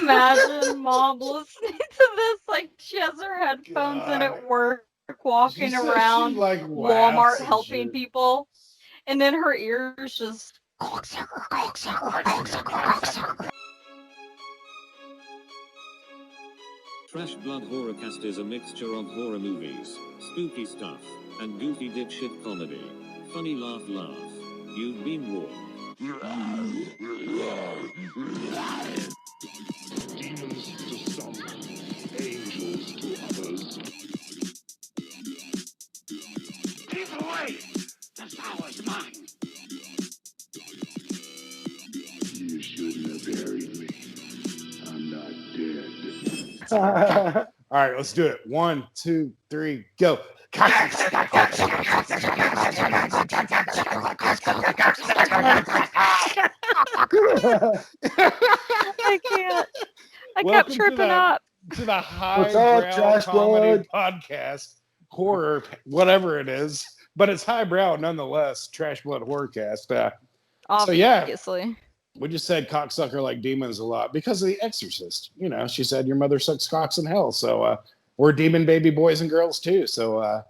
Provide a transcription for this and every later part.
imagine Mom listening to this? Like, she has her headphones in at work, walking around like Walmart helping people, and then her ears just. Trash Blood Horrorcast is a mixture of horror movies, spooky stuff, and goofy dipshit comedy. Funny laugh laugh. You've been warned. Demons to some, angels to others. Keep away! The power is mine! You shouldn't have buried me. I'm not dead. All right, let's do it. 1, 2, 3, go. I can't. I Welcome kept tripping up. To the What's up, highbrow Trash comedy Blood? podcast, horror, whatever it is, but it's highbrow nonetheless. Trash Blood Horrorcast. Obviously. We just said cocksucker like demons a lot because of The Exorcist. You know, she said your mother sucks cocks in hell. So we're demon baby boys and girls too. So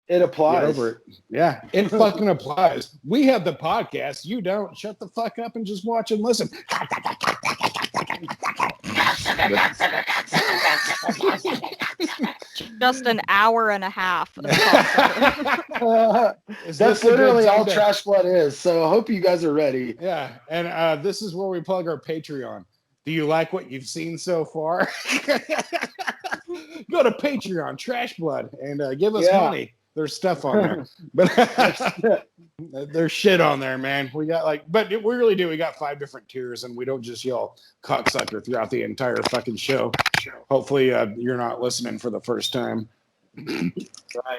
It applies. get over it. Yeah, it fucking applies. We have the podcast. You don't. Shut the fuck up and just watch and listen. Just an hour and a half. Of That's literally all Trash Blood is. So I hope you guys are ready. Yeah, and this is where we plug our Patreon. Do you like what you've seen so far? Go to Patreon, Trash Blood, and give us money. There's stuff on there, but there's shit on there, man. We got but we really do. We got 5 different tiers, and we don't just yell cocksucker throughout the entire fucking show. Hopefully, you're not listening for the first time. Right.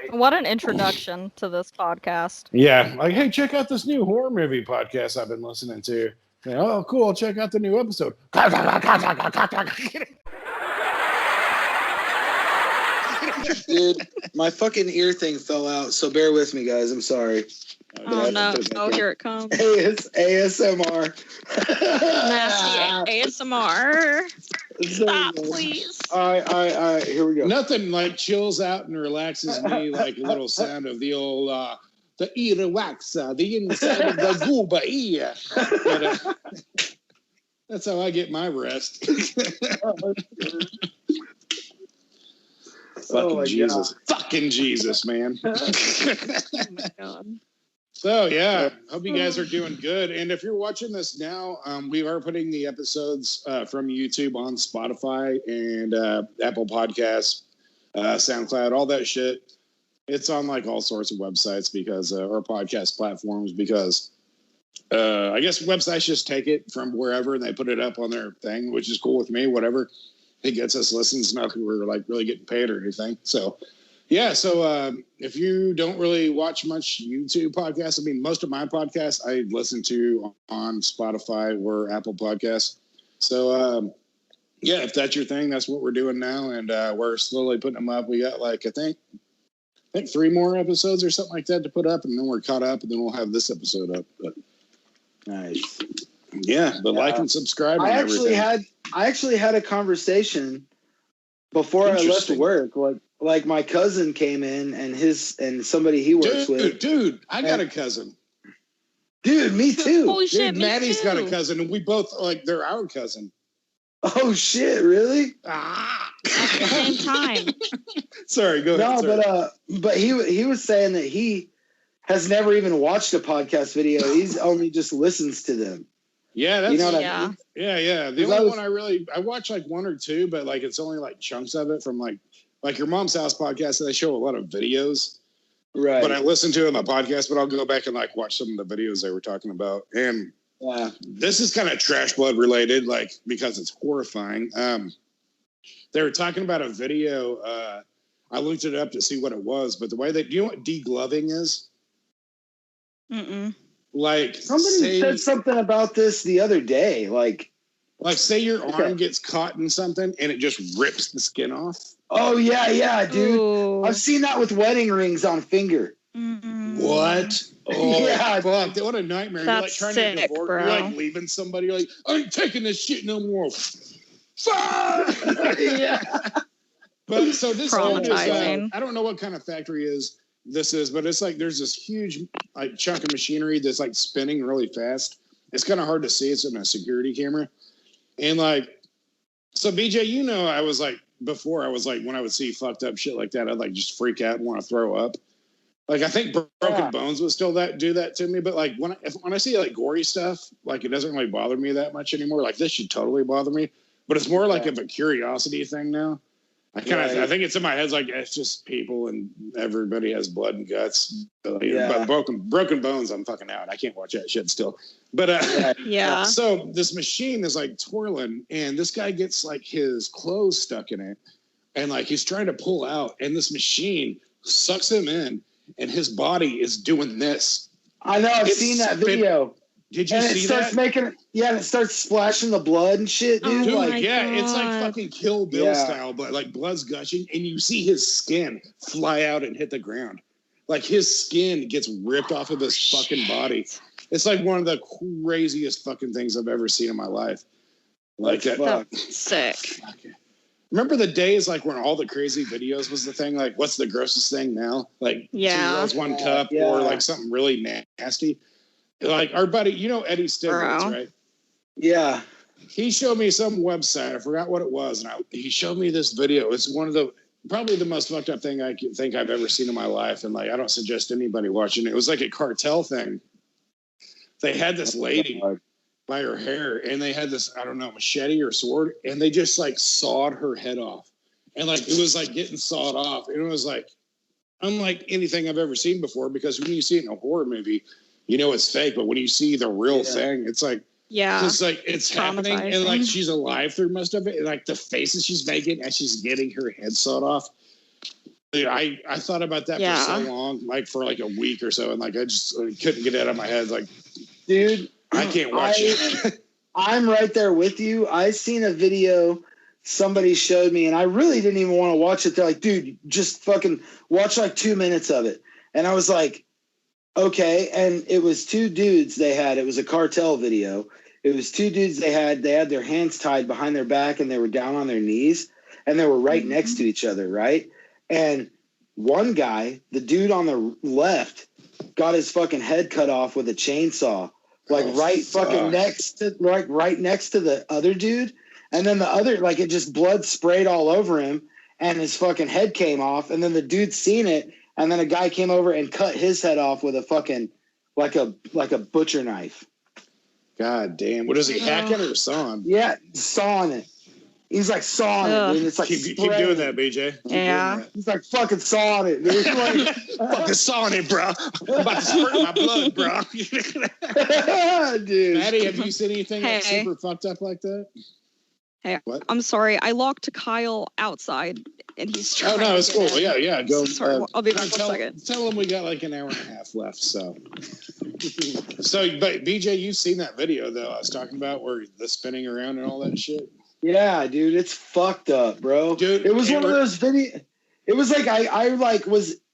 What an introduction to this podcast. Yeah, like, hey, check out this new horror movie podcast I've been listening to. Yeah, oh, cool. Check out the new episode. Dude, my fucking ear thing fell out, so bear with me, guys. I'm sorry. Oh no! Oh, here it comes. ASMR. Nasty ASMR. Stop, please. All right. Here we go. Nothing like chills out and relaxes me like a little sound of the old the earwax, the inside of the gooba ear. But, that's how I get my rest. Fucking Jesus. God. Fucking Jesus, man. Oh my god. So, yeah, hope you guys are doing good. And if you're watching this now, we are putting the episodes from YouTube on Spotify and Apple Podcasts, SoundCloud, all that shit. It's on like all sorts of websites because, or podcast platforms because I guess websites just take it from wherever and they put it up on their thing, which is cool with me, whatever. It gets us listens, not that we're like really getting paid or anything. So, yeah. So if you don't really watch much YouTube podcasts, I mean, most of my podcasts I listen to on Spotify or Apple Podcasts. So, yeah, if that's your thing, that's what we're doing now. And we're slowly putting them up. We got like, I think 3 more episodes or something like that to put up. And then we're caught up and then we'll have this episode up. But Nice. yeah, but like and subscribe. I and everything. actually had a conversation before I left work. Like my cousin came in and somebody he works with. Dude, I got a cousin. Dude, me too. Holy shit, Dude, me Maddie's too. got a cousin, and we both they're our cousin. Oh shit, really? Ah. At the same time. Sorry, go ahead. No, sorry. but he was saying that he has never even watched a podcast video. He's only just listens to them. Yeah, that's You know what Yeah. I mean? yeah. The 'Cause only I one I watch like 1 or 2, but like it's only like chunks of it from like your mom's house podcast. They show a lot of videos, Right. but I listen to it on the podcast. But I'll go back and like watch some of the videos they were talking about. And Yeah. this is kind of Trash Blood related, like because it's horrifying. They were talking about a video. I looked it up to see what it was, but the way do you know what degloving is? Mm-mm. Like Somebody said something about this the other day. Like say your arm Okay. gets caught in something and it just rips the skin off. oh yeah, dude. Ooh. I've seen that with wedding rings on finger. Mm-mm. What? Oh, Yeah. fuck. What a nightmare. That's You're like trying to sick, divorce. bro. You're like leaving somebody. You're like, I ain't taking this shit no more. Fuck! Yeah. But so this dude is, Traumatizing. I don't know what kind of factory this is, but it's like there's this huge like chunk of machinery that's like spinning really fast. It's kind of hard to see. It's in a security camera. And like, so BJ, you know, I was like, before I was like, when I would see fucked up shit like that, I'd like just freak out and want to throw up. Like, I think Broken Bones would still do that to me. But like when I see like gory stuff, like it doesn't really bother me that much anymore. Like this should totally bother me, but it's more like of a curiosity thing now. I think it's in my head like it's just people and everybody has blood and guts. But broken bones, I'm fucking out. I can't watch that shit still. But Yeah. So this machine is like twirling, and this guy gets like his clothes stuck in it, and like he's trying to pull out, and this machine sucks him in, and his body is doing this. I know. I've seen that video. Did you and see it starts that? and it starts splashing the blood and shit, dude. Dude, my yeah, it's like God. fucking Kill Bill style, but like blood's gushing, and you see his skin fly out and hit the ground. Like his skin gets ripped off of his fucking body. It's like one of the craziest fucking things I've ever seen in my life. Like that. That's sick. Remember the days like when all the crazy videos was the thing? Like, what's the grossest thing now? Like, Yeah. 2 girls, 1 cup, or like something really nasty. Like our buddy, you know Eddie Stiglitz, right? Yeah. He showed me some website. I forgot what it was, and he showed me this video. It's one of probably the most fucked up thing I think I've ever seen in my life, and like I don't suggest anybody watching it. It was like a cartel thing. They had this lady by her hair, and they had this, I don't know, machete or sword, and they just like sawed her head off, and like it was like getting sawed off, and it was like unlike anything I've ever seen before, because when you see it in a horror movie, you know it's fake, but when you see the real thing, it's like, just like it's happening, and like she's alive through most of it, and like the faces she's making as she's getting her head sawed off. Dude, I thought about that for so long, like for like a week or so, and like I just couldn't get it out of my head. Like, dude, I can't watch it. I'm right there with you. I seen a video somebody showed me, and I really didn't even want to watch it. They're like, dude, just fucking watch like 2 minutes of it. And I was like, okay. And it was 2 dudes they had. It was a cartel video. It was 2 dudes they had their hands tied behind their back, and they were down on their knees, and they were right next to each other, right? And one guy, the dude on the left, got his fucking head cut off with a chainsaw, like fucking next to the other dude. And then the other, like it just blood sprayed all over him, and his fucking head came off. And then the dude seen it, and then a guy came over and cut his head off with a fucking like a butcher knife. God damn! What is he hacking or sawing? Yeah, sawing it. He's like sawing it, dude. It's like keep doing that, BJ. Yeah. He's like fucking sawing it, dude. Like, fucking sawing it, bro. I'm about to squirt my blood, bro. Dude. Maddie, have you seen anything that's super fucked up like that? Hey, what? I'm sorry. I locked Kyle outside, and he's trying. Oh no, it's cool. In. Yeah. Go. Sorry, I'll be back in a second. Tell him we got like an hour and a half left. So, but BJ, you've seen that video though I was talking about, where the spinning around and all that shit. Yeah, dude, it's fucked up, bro. Dude, it was one of those videos. It was like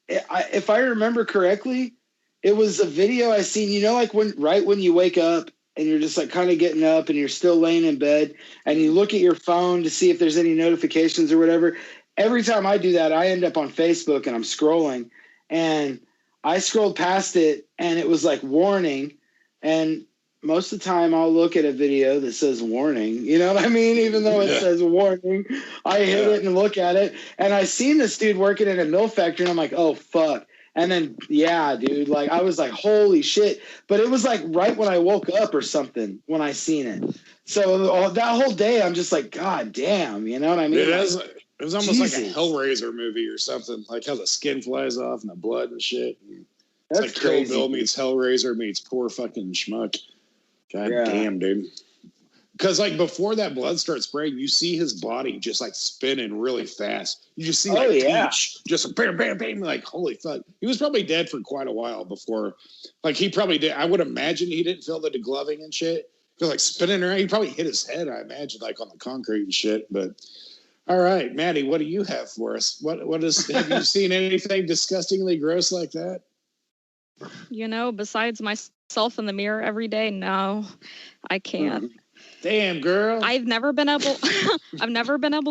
if I remember correctly, it was a video I seen. You know, like when you wake up and you're just like kind of getting up and you're still laying in bed and you look at your phone to see if there's any notifications or whatever. Every time I do that, I end up on Facebook and I'm scrolling, and I scrolled past it and it was like warning, and most of the time I'll look at a video that says warning, you know what I mean? Even though it says warning, I hit it and look at it, and I seen this dude working in a mill factory, and I'm like, oh fuck. And then, yeah, dude, like I was like, holy shit. But it was like right when I woke up or something when I seen it. So that whole day, I'm just like, God damn, you know what I mean? It was almost like a Hellraiser movie or something, like how the skin flies off and the blood and shit. And it's like Kill Bill meets Hellraiser meets poor fucking schmuck. God damn, dude. Because like before that blood starts spraying, you see his body just like spinning really fast. You just see Peach just bam, bam, bam, like holy fuck. He was probably dead for quite a while before. Like he probably did. I would imagine he didn't feel the degloving and shit. Because like spinning around, he probably hit his head, I imagine, like on the concrete and shit. But all right, Maddie, what do you have for us? What is have you seen anything disgustingly gross like that? You know, besides myself in the mirror every day, no, I can't. Damn, girl. I've never been able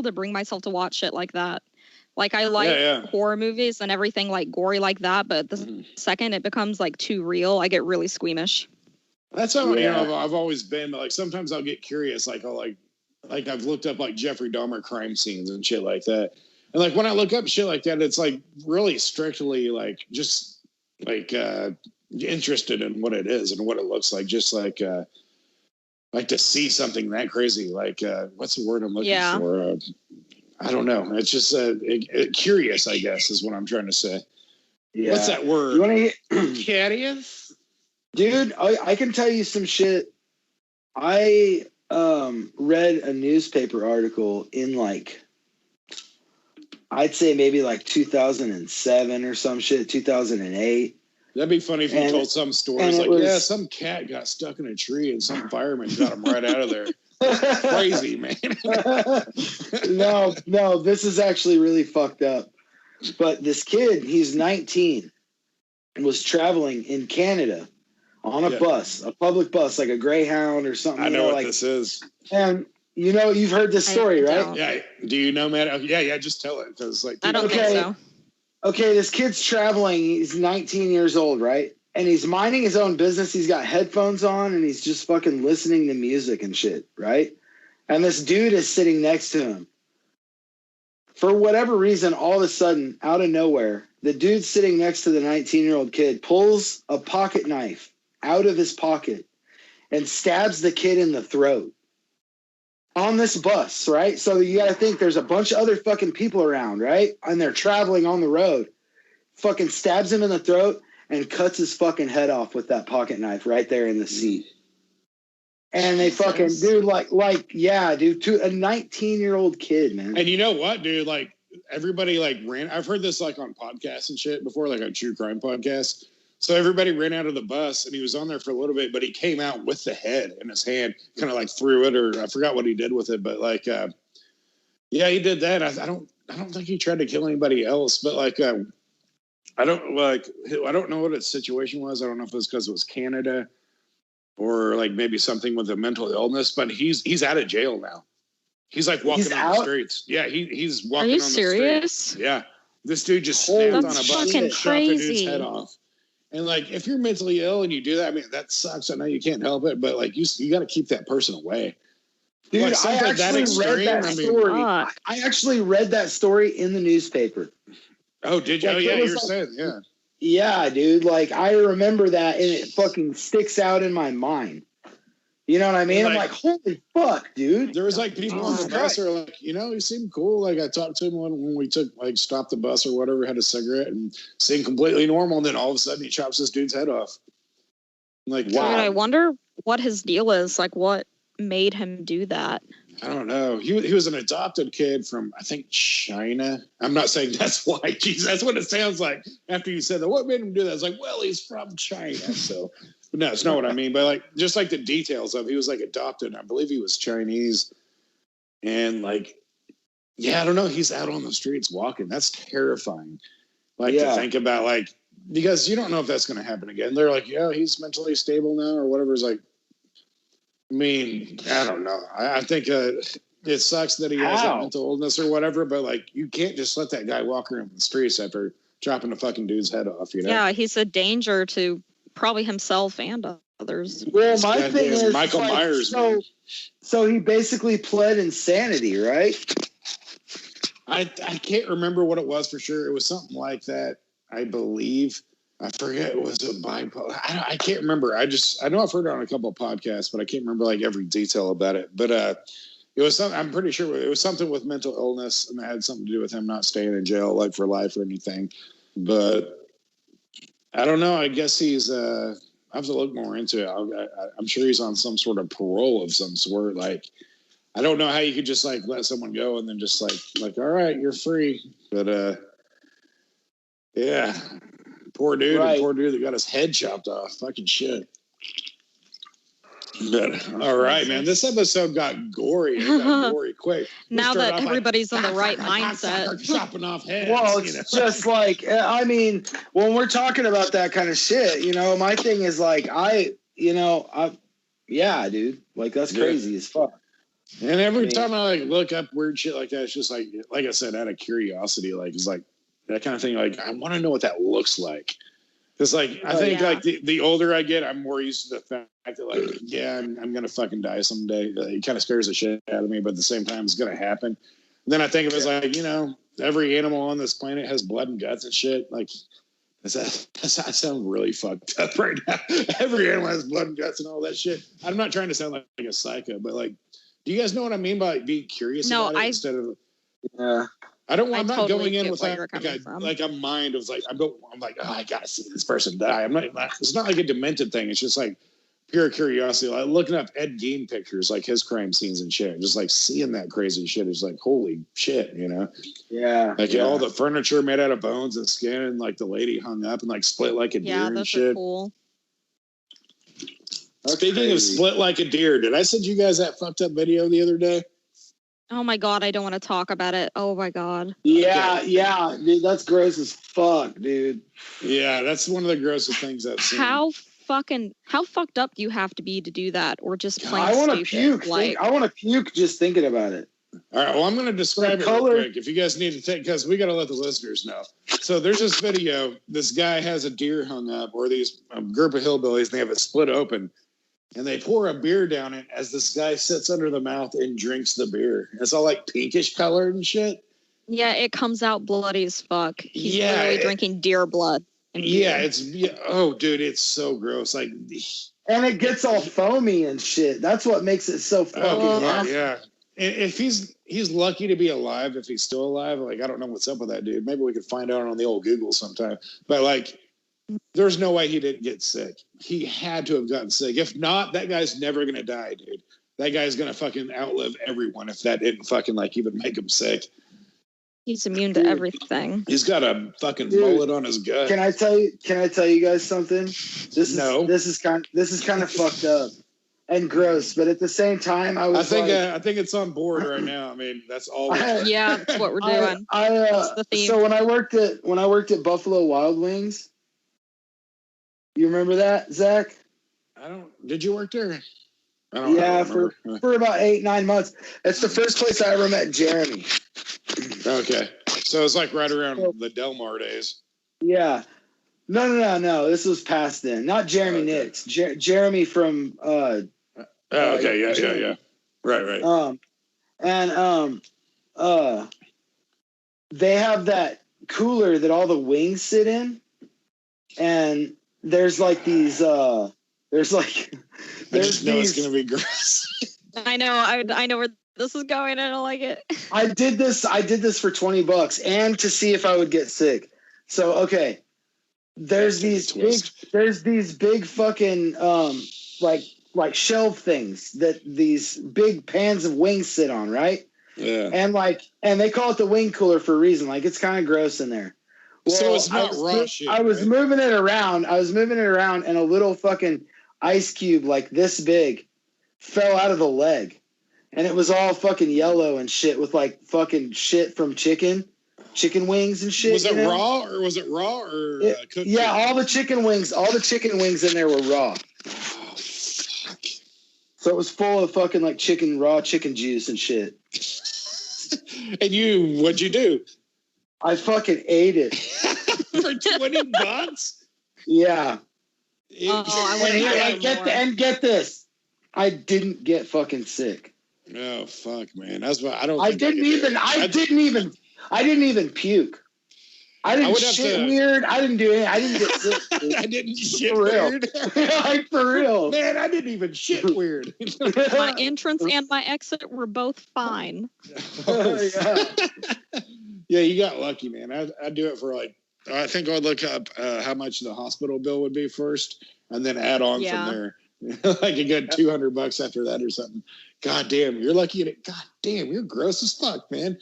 to bring myself to watch shit like that. Like I like horror movies and everything like gory like that, but the second it becomes like too real, I get really squeamish. That's how you know I've always been. But like sometimes I'll get curious, like I'll like I've looked up like Jeffrey Dahmer crime scenes and shit like that. And like when I look up shit like that, it's like really strictly like just like interested in what it is and what it looks like. Just like to see something that crazy. Like what's the word I'm looking for? I don't know. It's just curious, I guess, is what I'm trying to say. Yeah. What's that word? You want to curious? Dude, I can tell you some shit. I read a newspaper article in like, I'd say maybe like 2007 or some shit, 2008. That'd be funny if you told some stories like, some cat got stuck in a tree and some fireman got him right out of there. Crazy, man. No, this is actually really fucked up. But this kid, he's 19, was traveling in Canada on a bus, a public bus, like a Greyhound or something. I know what this is. And you know, you've heard this story, right? Yeah. Do you know, Matt? Yeah. Just tell it, because like I don't think so. Okay, this kid's traveling. He's 19 years old, right? And he's minding his own business. He's got headphones on, and he's just fucking listening to music and shit, right? And this dude is sitting next to him. For whatever reason, all of a sudden, out of nowhere, the dude sitting next to the 19-year-old kid pulls a pocket knife out of his pocket and stabs the kid in the throat. On this bus, right? So you got to think there's a bunch of other fucking people around, right? And they're traveling on the road. Fucking stabs him in the throat and cuts his fucking head off with that pocket knife right there in the seat. And they fucking, dude, dude, to a 19-year-old kid, man. And you know what, dude? Like, everybody, like, ran. I've heard this, like, on podcasts and shit before, like, on true crime podcasts. So everybody ran out of the bus, and he was on there for a little bit, but he came out with the head in his hand, kind of, like, threw it, or I forgot what he did with it. But, like, he did that. I don't think he tried to kill anybody else, but, like, I don't know what his situation was. I don't know if it was because it was Canada or like maybe something with a mental illness, but he's out of jail now. He's like walking on the streets. Yeah, he's walking on the streets. Are you serious? Yeah. This dude just snapped on a bus and shot the dude's crazy. head off. And like, if you're mentally ill and you do that, I mean, that sucks. I know you can't help it, but like, you got to keep that person away. Dude, like, I actually read that story. I actually read that story in the newspaper. Oh, did you? Like, oh, yeah, you're saying, yeah. Yeah, dude. Like, I remember that, and it fucking sticks out in my mind. You know what I mean? Like, I'm like, holy fuck, dude. There was like people on the bus who are like, you know, he seemed cool. Like I talked to him when we stopped the bus or whatever, had a cigarette and seemed completely normal. And then all of a sudden he chops this dude's head off. I'm like, wow. Dude, I wonder what his deal is. Like, what made him do that? I don't know. He was an adopted kid from, I think, China. I'm not saying that's why. Jeez, that's what it sounds like after you said that. What made him do that? It's like, well, he's from China. So, but no, it's not what I mean. But like, just like the details of, he was like adopted. I believe he was Chinese. And like, yeah, I don't know. He's out on the streets walking. That's terrifying. Like to think about, like, because you don't know if that's going to happen again. They're like, yeah, he's mentally stable now or whatever. It's like, I mean, I don't know. I think it sucks that he has a mental illness or whatever, but like, you can't just let that guy walk around the streets after chopping a fucking dude's head off, you know? Yeah, he's a danger to probably himself and others. Well, my thing is Michael Myers. So he basically pled insanity, right? I can't remember what it was for sure. It was something like that, I believe. I forget, was it bipolar? I can't remember. I know I've heard it on a couple of podcasts, but I can't remember like every detail about it. But it was something, I'm pretty sure it was something with mental illness, and it had something to do with him not staying in jail like for life or anything. But I don't know. I guess he's I have to look more into it. I'm sure he's on some sort of parole of some sort. Like, I don't know how you could just like let someone go and then just like all right, you're free. But yeah. Poor dude, poor dude that got his head chopped off. Fucking shit. But, all right, man. This episode got gory. It got gory quick. Now that everybody's in the right mindset. Chopping off heads. Well, it's just like, I mean, when we're talking about that kind of shit, you know, my thing is like, Yeah, dude. Like that's crazy as fuck. And every time I like look up weird shit like that, it's just like I said, out of curiosity, like it's like that kind of thing. Like I want to know what that looks like. Because like I think like the older I get, I'm more used to the fact that like I'm gonna fucking die someday. It kind of scares the shit out of me, but at the same time, it's gonna happen. And then I think of it as like every animal on this planet has blood and guts and shit. Like that sound really fucked up right now. Every animal has blood and guts and all that shit. I'm not trying to sound like a psycho, but like, do you guys know what I mean by being curious about it instead of? Yeah. I'm not going in with like a mind of like I'm like, oh, I gotta see this person die. It's not like a demented thing. It's just like pure curiosity. Like looking up Ed Gein pictures, like his crime scenes and shit. Just like seeing that crazy shit is like, holy shit, Yeah. Like all the furniture made out of bones and skin, and like the lady hung up and like split like a deer and shit. Yeah, those are cool. Speaking of split like a deer, did I send you guys that fucked up video the other day? Oh my god, I don't want to talk about it. Oh my god. Yeah, dude, that's gross as fuck, dude. Yeah, that's one of the grossest things I've seen. How fucked up do you have to be to do that, or just plain I want to stupid? puke. I want to puke just thinking about it. All right, well, I'm going to describe it real quick if you guys need to take, because we got to let the listeners know. So there's this video. This guy has a deer hung up, or these group of hillbillies, and they have it split open. And they pour a beer down it as this guy sits under the mouth and drinks the beer. It's all like pinkish colored and shit. Yeah, it comes out bloody as fuck. He's literally drinking deer blood. Oh, dude, it's so gross. Like, and it gets all foamy and shit. That's what makes it so fucking nasty. Yeah. And if he's lucky to be alive, if he's still alive, like I don't know what's up with that dude. Maybe we could find out on the old Google sometime. But like, there's no way he didn't get sick. He had to have gotten sick. If not, that guy's never gonna die, dude. That guy's gonna fucking outlive everyone if that didn't fucking like even make him sick. He's immune to everything. He's got a fucking bullet on his gut. Can I tell you guys something? This is kind of fucked up and gross, but at the same time, I think it's on board right now. I mean, that's all. Yeah, that's what we're doing. That's the theme. So when I worked at Buffalo Wild Wings, you remember that, Zach? Did you work there? Yeah, for about 8-9 months. It's the first place I ever met Jeremy. Okay, so it's like right around the Del Mar days. Yeah, no. This was past then. Not Jeremy Nix. Jeremy from. Okay, yeah. Right. They have that cooler that all the wings sit in, and there's like these. I just know it's gonna be gross. I know where this is going. I don't like it. I did this for $20 and to see if I would get sick. So okay, there's these big fucking like shelf things that these big pans of wings sit on, right? Yeah. And they call it the wing cooler for a reason. Like it's kind of gross in there. Well, so it's not raw shit. I was moving it around, and a little fucking ice cube like this big fell out of the leg, and it was all fucking yellow and shit with like fucking shit from chicken wings and shit. Was it raw or cooked? Yeah, all the chicken wings in there were raw. Oh, fuck. So it was full of fucking like raw chicken juice and shit. And what'd you do? I fucking ate it. For $20? Yeah. And get this. I didn't get fucking sick. Oh fuck, man. That's why I don't. I didn't even puke. I didn't shit weird. I didn't do anything. I didn't get sick. Dude. I didn't shit weird. Like for real. Man, I didn't even shit weird. My entrance and my exit were both fine. Yeah, you got lucky, man. I'd do it for like, I think I'd look up how much the hospital bill would be first, and then add on from there. Like a good $200 after that or something. God damn, you're lucky. God damn, you're gross as fuck, man.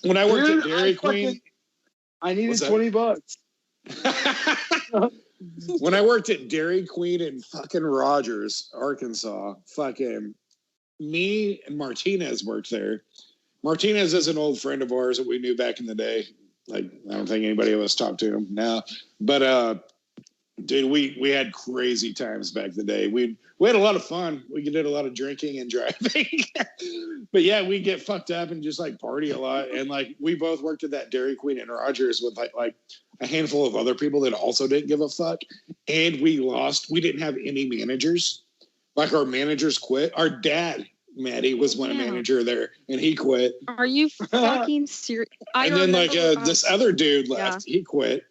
When I worked at Dairy Queen, I needed $20. When I worked at Dairy Queen in fucking Rogers, Arkansas, fucking me and Martinez worked there. Martinez is an old friend of ours that we knew back in the day. Like, I don't think anybody of us talked to him now. But Dude, we had crazy times back in the day. We had a lot of fun. We did a lot of drinking and driving. But yeah, we get fucked up and just like party a lot. And like we both worked at that Dairy Queen and Rogers with like a handful of other people that also didn't give a fuck. And we didn't have any managers. Like our managers quit. Our dad, Maddie, was one manager there and he quit. Are you fucking serious? And then like this other dude left. Yeah. He quit.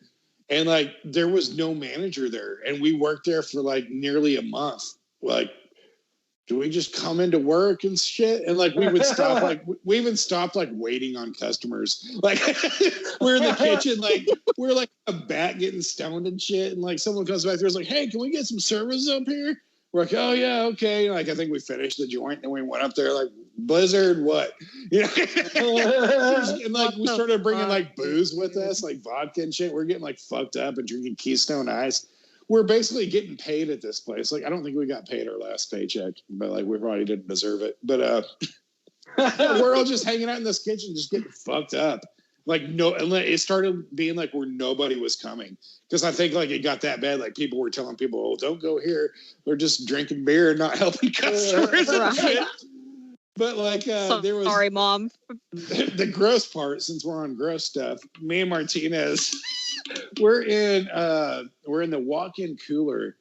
And like there was no manager there, and we worked there for like nearly a month. Like, do we just come into work and shit? And like we would stop, like we even stopped like waiting on customers. Like we're in the kitchen, like we're like a bat getting stoned and shit, and like someone comes back there, is like, "Hey, can we get some service up here?" We're like, "Oh yeah, okay." Like I think we finished the joint, and we went up there like, "Blizzard, what?" You know, and like we started bringing like booze with us, like vodka and shit. We're getting like fucked up and drinking Keystone Ice. We're basically getting paid at this place. Like I don't think we got paid our last paycheck, but like we probably didn't deserve it. But we're all just hanging out in this kitchen, just getting fucked up. Like no, and it started being like where nobody was coming because I think like it got that bad. Like people were telling people, "Oh, don't go here. They're just drinking beer and not helping customers." And shit. But like there was sorry, Mom. The gross part, since we're on gross stuff, me and Martinez, we're in the walk-in cooler,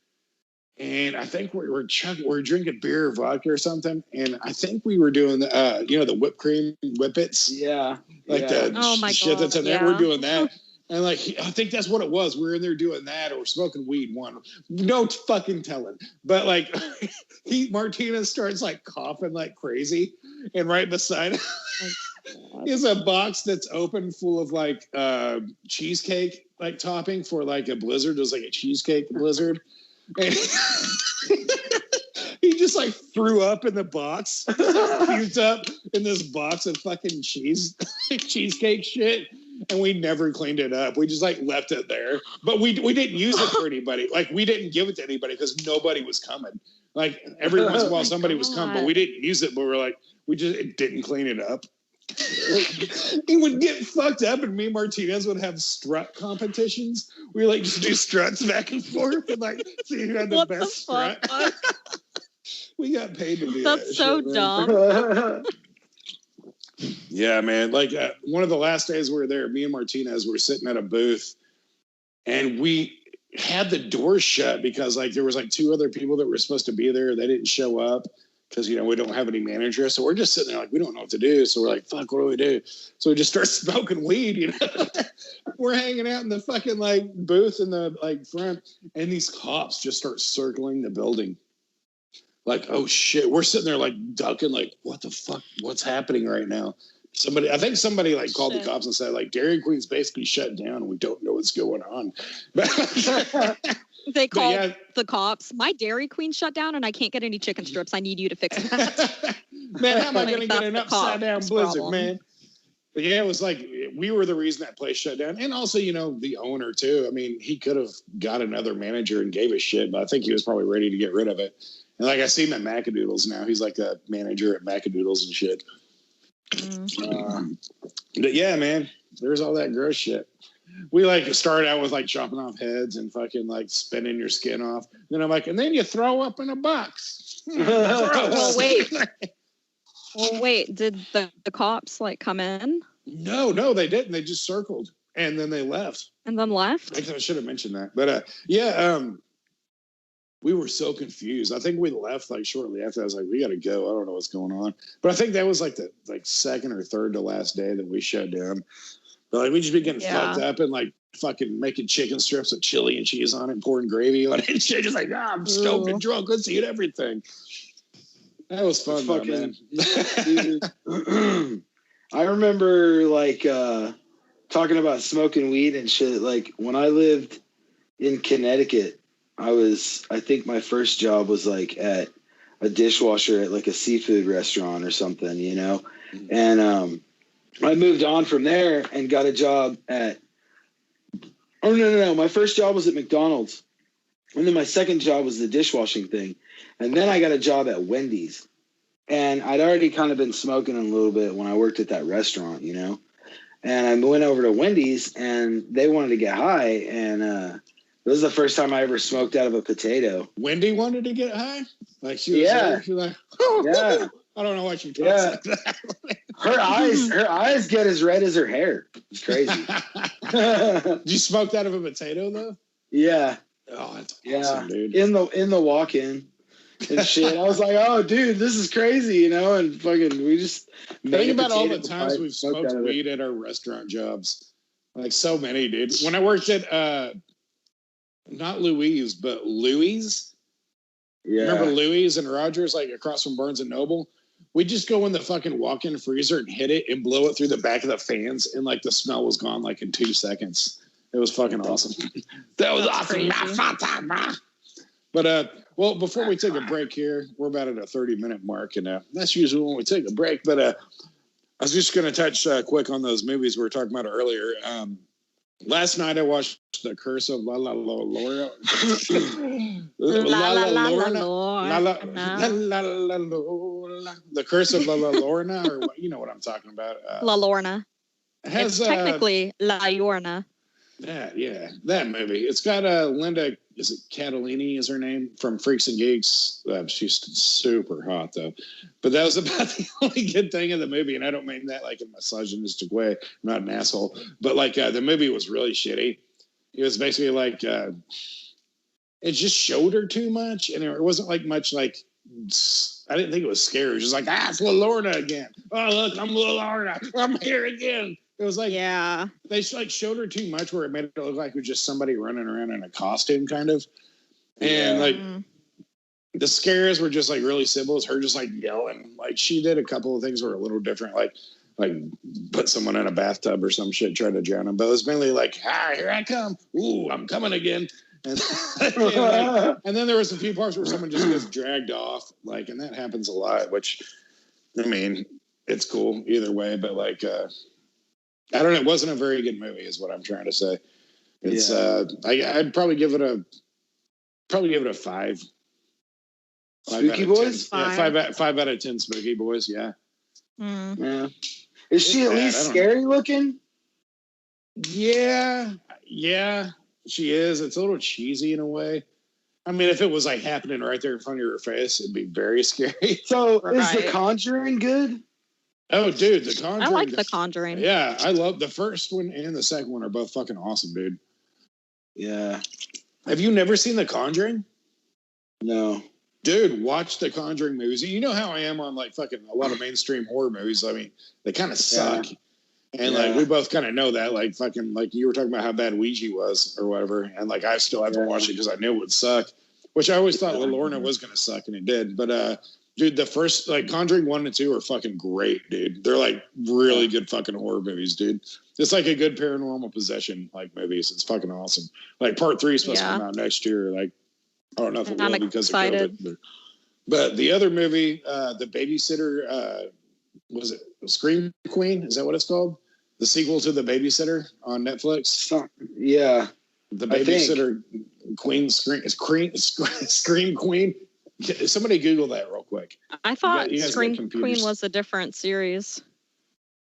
and I think we're drinking beer or vodka or something, and I think we were doing the whipped cream whippets. Yeah. Like the shit that's in there. Yeah. We're doing that. And like, I think that's what it was. We were in there doing that or smoking weed. No fucking telling. But like, Martinez starts like coughing like crazy. And right beside is a box that's open full of like cheesecake like topping for like a blizzard. It was like a cheesecake blizzard. And he just like threw up in the box, puked up in this box of fucking cheesecake shit. And we never cleaned it up. We just like left it there. But we didn't use it for anybody. Like we didn't give it to anybody because nobody was coming. Like every once in a while somebody was coming, but we didn't use it. But we're like, it didn't clean it up. He would get fucked up, and me and Martinez would have strut competitions. We like just do struts back and forth and like see who had the best strut. We got paid to do that. That's so shit, dumb. Yeah, man. Like one of the last days we were there, me and Martinez were sitting at a booth, and we had the doors shut because like there was like two other people that were supposed to be there. They didn't show up because we don't have any manager. So we're just sitting there like we don't know what to do. So we're like, fuck, what do we do? So we just start smoking weed. We're hanging out in the fucking like booth in the like front, and these cops just start circling the building. Like, oh shit, we're sitting there like ducking, like, what the fuck? What's happening right now? I think somebody like called the cops and said, like, Dairy Queen's basically shut down and we don't know what's going on. They called the cops. My Dairy Queen shut down and I can't get any chicken strips. I need you to fix that. Man, how am I going to get an upside down blizzard, man? But yeah, it was like we were the reason that place shut down. And also, the owner too. I mean, he could have got another manager and gave a shit, but I think he was probably ready to get rid of it. And like I see him at Macadoodles now. He's like a manager at Macadoodles and shit. But yeah, man, there's all that gross shit. We like started out with like chopping off heads and fucking like spinning your skin off. Then I'm like, and then you throw up in a box. Well, wait. Did the cops like come in? No, they didn't. They just circled and then they left. And then left? I should have mentioned that. But we were so confused. I think we left like shortly after. I was like, we got to go. I don't know what's going on. But I think that was like the second or third to last day that we shut down. But like we just been getting fucked up and like fucking making chicken strips with chili and cheese on it, and pouring gravy on it and shit. Just like, I'm stoked and drunk. Let's eat everything. That was fun, man. I remember like talking about smoking weed and shit. Like when I lived in Connecticut, I think my first job was like at a dishwasher at like a seafood restaurant or something, and I moved on from there and got a job at, no. My first job was at McDonald's. And then my second job was the dishwashing thing. And then I got a job at Wendy's. And I'd already kind of been smoking a little bit when I worked at that restaurant, And I went over to Wendy's and they wanted to get high. And This is the first time I ever smoked out of a potato. Wendy wanted to get high? Like she was there? She was like, yeah. I don't know why she talks like that. Her eyes get as red as her hair. It's crazy. Did you smoke out of a potato though? Yeah. Oh, that's awesome, dude. In the walk-in and shit. I was like, oh dude, this is crazy, you know, and fucking we just think about all the times we've smoked weed at our restaurant jobs. Like so many, dude. When I worked at not Louise, but Louis. Yeah. Remember Louis and Rogers, like across from Barnes and Noble? We'd just go in the fucking walk-in freezer and hit it and blow it through the back of the fans, and like the smell was gone like in 2 seconds. It was fucking awesome. That was awesome. But well, before we take a break here, we're about at a 30-minute mark, and that's usually when we take a break. But I was just going to touch quick on those movies we were talking about earlier. Last night I watched The Curse of La La Lorna. The Curse of La La Lorna, or you know what I'm talking about. La Lorna. It's technically La Llorona. That movie. It's got Linda, is it Catalini is her name, from Freaks and Geeks. She's super hot though. But that was about the only good thing in the movie, and I don't mean that like in a misogynistic way. I'm not an asshole, but like the movie was really shitty. It was basically like it just showed her too much, and it wasn't like much like. I didn't think it was scary. It was just like, it's La Lorna again. Oh look, I'm La Lorna. I'm here again. It was like, they like showed her too much where it made it look like it was just somebody running around in a costume kind of. And like the scares were just like really simple. It's her just like yelling. Like she did a couple of things that were a little different, like put someone in a bathtub or some shit, try to drown them. But it was mainly like, here I come. Ooh, I'm coming again. And, and then there was a few parts where someone just gets dragged off, like, and that happens a lot, which, I mean, it's cool either way, but like, I don't know, it wasn't a very good movie is what I'm trying to say. It's, I'd probably give it a 5. Spooky Boys? 5 out of 10 Spooky Boys, yeah. Yeah. Is she at least scary looking? Yeah, she is. It's a little cheesy in a way. I mean, if it was like happening right there in front of your face, it'd be very scary. So is The Conjuring good? Oh, dude, The Conjuring. I like The Conjuring. Yeah, I love the first one and the second one are both fucking awesome, dude. Yeah. Have you never seen The Conjuring? No. Dude, watch The Conjuring movies. You know how I am on like fucking a lot of mainstream horror movies. I mean, they kind of suck. Yeah. And like we both kind of know that, like fucking, like you were talking about how bad Ouija was or whatever, and like I still have to watch it because I knew it would suck. Which I always thought La Lorna was gonna suck, and it did. But dude, the first like Conjuring 1 and 2 are fucking great, dude. They're like really good fucking horror movies, dude. It's like a good paranormal possession like movies. It's fucking awesome. Like part 3 is supposed to come out next year. Like I don't know if it will because of COVID. But the other movie, The Babysitter, was it Scream Queen? Is that what it's called? The sequel to The Babysitter on Netflix? Yeah. The Babysitter Queen, Scream Queen. Somebody Google that real quick. I thought Scream Queen was a different series.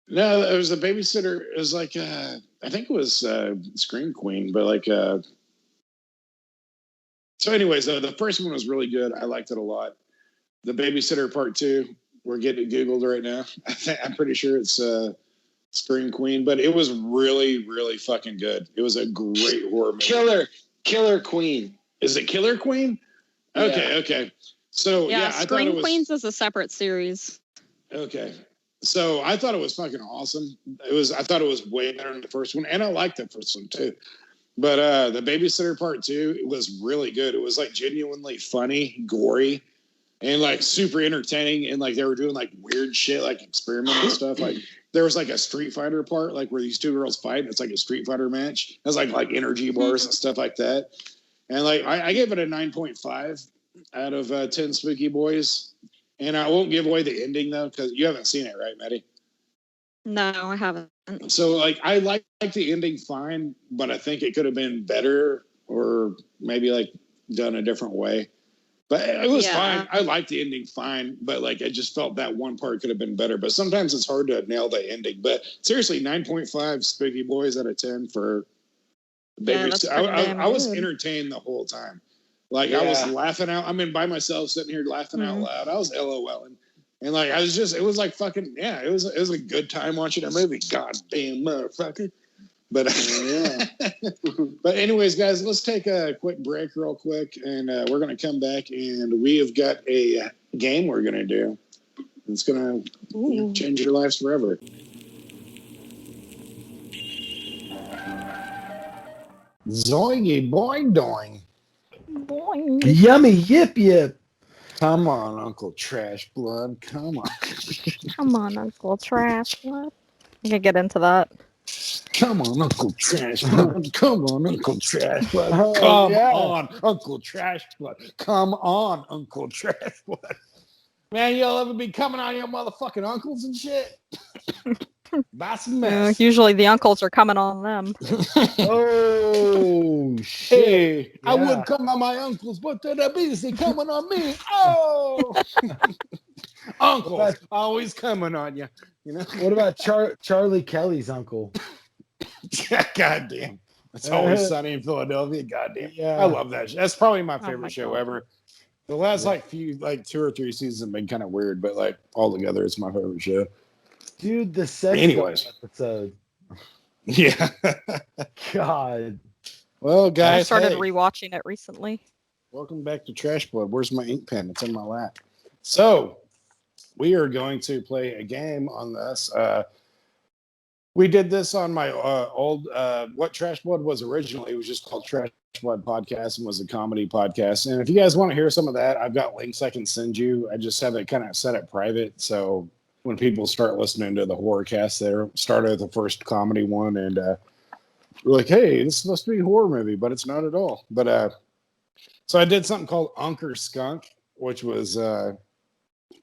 No, it was The Babysitter. It was like, I think it was Scream Queen, but like, so anyways, the first one was really good. I liked it a lot. The Babysitter Part 2, we're getting it Googled right now. I'm pretty sure it's Scream Queen, but it was really, really fucking good. It was a great horror movie. Killer Queen. Is it Killer Queen? Okay. So I thought it was Queens is a separate series. Okay. So I thought it was fucking awesome. I thought it was way better than the first one, and I liked the first one too. But The Babysitter Part 2, it was really good. It was like genuinely funny, gory, and like super entertaining. And like they were doing like weird shit, like experimental stuff. Like there was like a Street Fighter part, like where these two girls fight. And it's like a Street Fighter match. It was like energy bars and stuff like that. And like I gave it a 9.5 out of 10 Spooky Boys. And I won't give away the ending though, because you haven't seen it, right, Maddie? No, I haven't. So like I like the ending fine, but I think it could have been better or maybe like done a different way. But it was fine. I liked the ending fine, but like I just felt that one part could have been better. But sometimes it's hard to nail the ending. But seriously, 9.5 Spooky Boys out of 10 for Yeah, that's pretty damn I was good. entertained the whole time. Like I was laughing out. I mean, by myself, sitting here laughing out loud. I was LOLing, and like I was just, it was like fucking yeah. It was a good time watching a movie. Goddamn motherfucker. But but anyways, guys, let's take a quick break, real quick, and we're gonna come back, and we have got a game we're gonna do. It's gonna change your lives forever. Zoingy boing doing. Boing. Yummy yip yip. Come on, Uncle Trash Blood. Come on. Come on, Uncle Trash Blood. I can get into that. Come on, Uncle Trash Blood. Come on, Uncle Trash Blood. Come on, Uncle Trash Blood. Come on, Uncle Trash Blood. Man, you'll ever be coming on your motherfucking uncles and shit? That's a mess. Usually the uncles are coming on them. Oh, shit. Hey, I would come on my uncles, but they're busy coming on me. Oh! Uncles always coming on you. You know? What about Charlie Kelly's uncle? Goddamn. It's Always Sunny in Philadelphia. Goddamn. Yeah. I love that. That's probably my favorite show ever. The last two or three seasons have been kind of weird, but like all together, it's my favorite show. Dude, the sex episode. Yeah. God. Well, guys, I started rewatching it recently. Welcome back to Trash Blood. Where's my ink pen? It's in my lap. So we are going to play a game on this. We did this on my old what Trash Blood was originally. It was just called Trash Blood Podcast and was a comedy podcast. And if you guys want to hear some of that, I've got links I can send you. I just have it kind of set it private. So when people start listening to the horror cast, they started with the first comedy one and we're like, hey, this is supposed to be a horror movie, but it's not at all. But so I did something called Unker Skunk, which was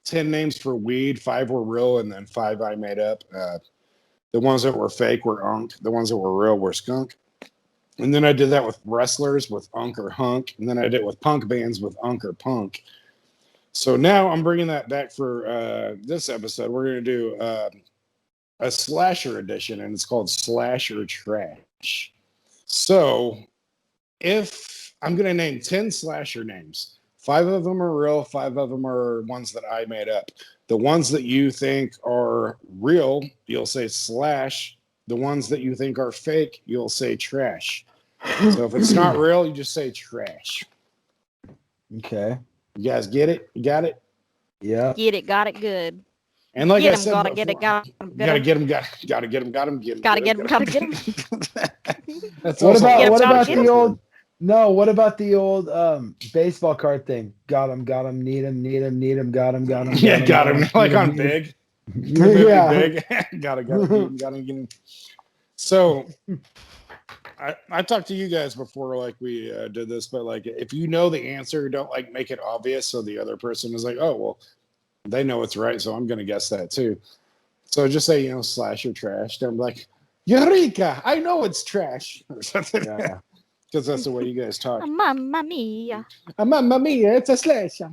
10 names for weed, 5 were real, and then 5 I made up. The ones that were fake were Unk. The ones that were real were Skunk. And then I did that with wrestlers with Unk or Hunk. And then I did it with punk bands with Unk or Punk. So now I'm bringing that back for this episode. We're going to do a slasher edition, and it's called Slasher Trash. So if I'm going to name 10 slasher names, 5 of them are real, 5 of them are ones that I made up. The ones that you think are real, you'll say slash. The ones that you think are fake, you'll say trash. So if it's not real, you just say trash. Okay. You guys get it? You got it? Yeah. Get it, got it good. And like get I said, gotta get it, gotta get him, gotta get him, got him, get him. Gotta get him, gotta get him. What about the old? No, what about the old baseball card thing? Got him, need him, got him. Yeah, got him. Like on Big. Yeah. Big. got him. So I talked to you guys before, like we did this, but like if you know the answer, don't like make it obvious so the other person is like, oh well, they know it's right, so I'm gonna guess that too. So just say, slash or trash. Don't be like, Eureka! I know it's trash or something. Yeah. Because that's the way you guys talk. Mamma mia. Mamma mia, it's a slasher.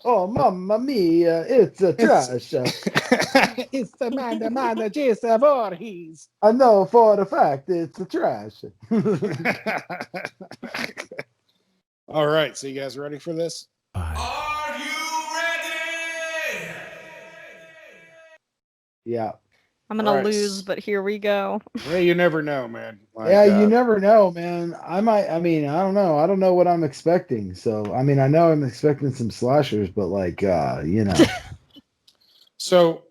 Oh, mamma mia, it's a trash. It's the man, Jason Voorhees. I know for the fact it's a trash. All right, so you guys ready for this? Are you ready? Yeah. I'm gonna lose, but here we go. Well, you never know, man. Like, you never know, man. I don't know. I don't know what I'm expecting. So, I know I'm expecting some slashers, but So,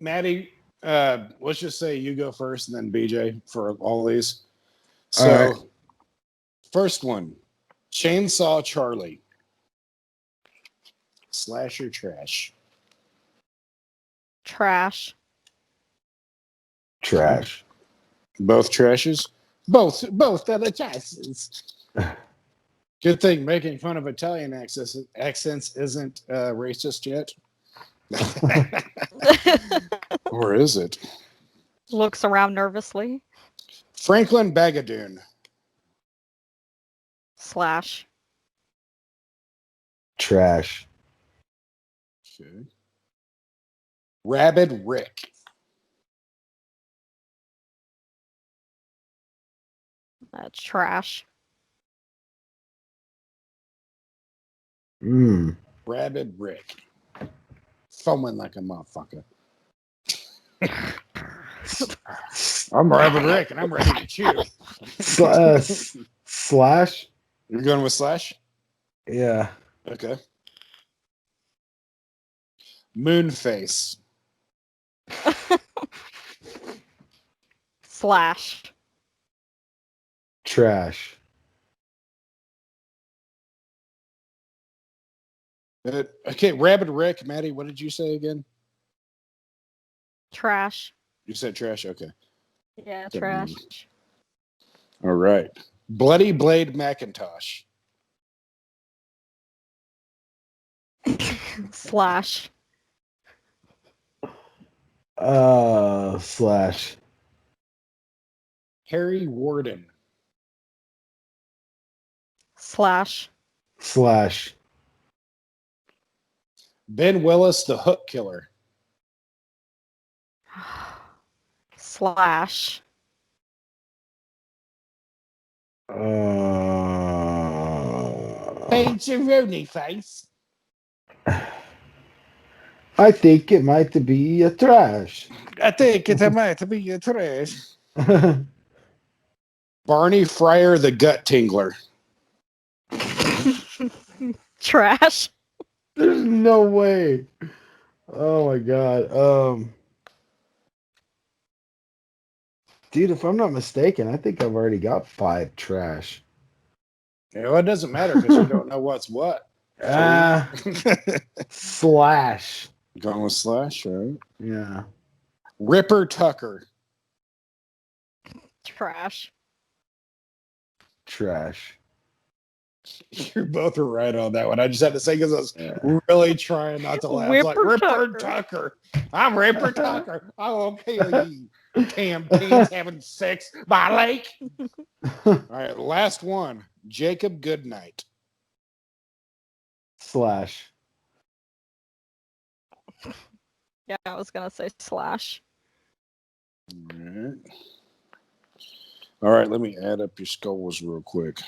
Maddie, let's just say you go first and then BJ for all these. So, all right. First one, Chainsaw Charlie. Slasher trash. Trash. Trash. Both trashes? Both are the trashes. Good thing making fun of Italian accents isn't racist yet. Or is it? Looks around nervously. Franklin Bagadoon. Slash. Trash. Okay. Rabid Rick. Trash. Rabid Rick. Foaming like a motherfucker. I'm Rabid Rick and I'm ready to chew. Slash. You're going with Slash? Yeah. Okay. Moonface. Slash. Trash. Okay, Rabid Rick. Maddie, what did you say again? Trash. You said trash? Okay. Yeah, trash. All right. Bloody Blade Macintosh. Slash. Slash. Harry Warden. Slash. Slash. Ben Willis, the Hook Killer. Slash. Pageroni face. I think it might be a trash. I think it might be a trash. Barney Fryer, the Gut Tingler. Trash. There's no way. Oh my god. Dude, if I'm not mistaken, I think I've already got 5 trash. Yeah, well, it doesn't matter because you don't know what's what. Slash. Going with Slash, right? Yeah. Ripper Tucker. Trash. Trash. You both were right on that one. I just had to say because I was really trying not to laugh. Like Ripper Tucker. I'm Ripper Tucker. I will kill you. Campaigns having sex by lake. All right, last one. Jacob Goodnight. Slash. Yeah, I was gonna say slash. All right, let me add up your scores real quick.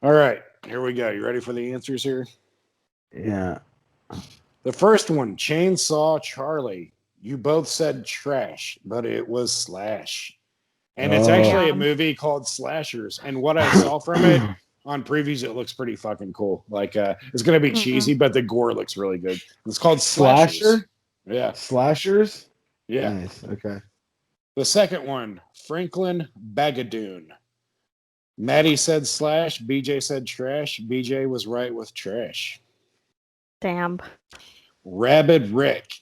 All right, here we go. You ready for the answers here? Yeah. The first one, Chainsaw Charlie. You both said trash, but it was Slash. And it's actually a movie called Slashers. And what I saw from it on previews, it looks pretty fucking cool. Like, it's going to be cheesy, but the gore looks really good. It's called Slashers. Slasher? Yeah. Slashers? Yeah. Nice. Okay. The second one, Franklin Bagadoon. Maddie said Slash. BJ said trash. BJ was right with trash. Damn. Rabid Rick.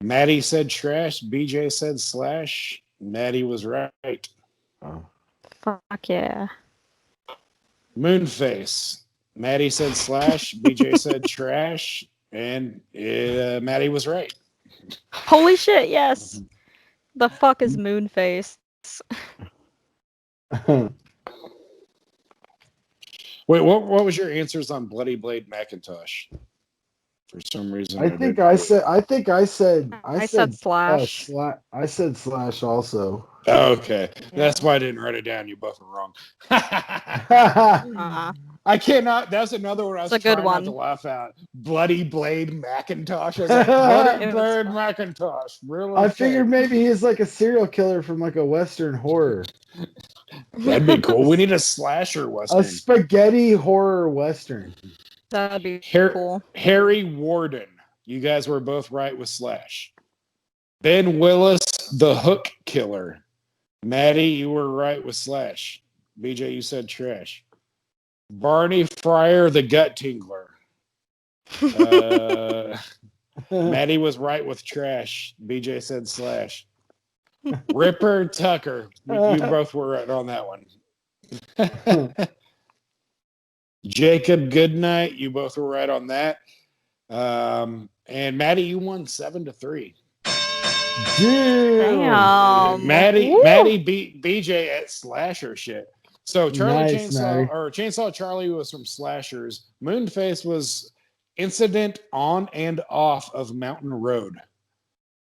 Maddie said trash. BJ said Slash. Maddie was right. Oh. Fuck yeah. Moonface. Maddie said Slash. BJ said trash. And Maddie was right. Holy shit, yes. The fuck is Moonface? Wait, what was your answers on Bloody Blade Macintosh? For some reason, I said slash. I said slash also. Oh, okay, that's why I didn't write it down. You both were wrong. I cannot. That's another one I was trying not to laugh at. Bloody Blade Macintosh. I was like, Bloody Blade Macintosh. Really? I figured maybe he's like a serial killer from like a Western horror. That'd be cool. We need a slasher Western. A spaghetti horror Western. That'd be cool. Harry Warden. You guys were both right with Slash. Ben Willis, the Hook Killer. Maddie, you were right with Slash. BJ, you said trash. Barney Fryer, the Gut Tingler. Maddie was right with trash. BJ said Slash. Ripper Tucker. You both were right on that one. Jacob Goodnight. You both were right on that. And Maddie, you won 7-3. Damn. Maddie beat BJ at slasher shit. So Chainsaw Charlie was from Slashers. Moonface was Incident on and off of Mountain Road.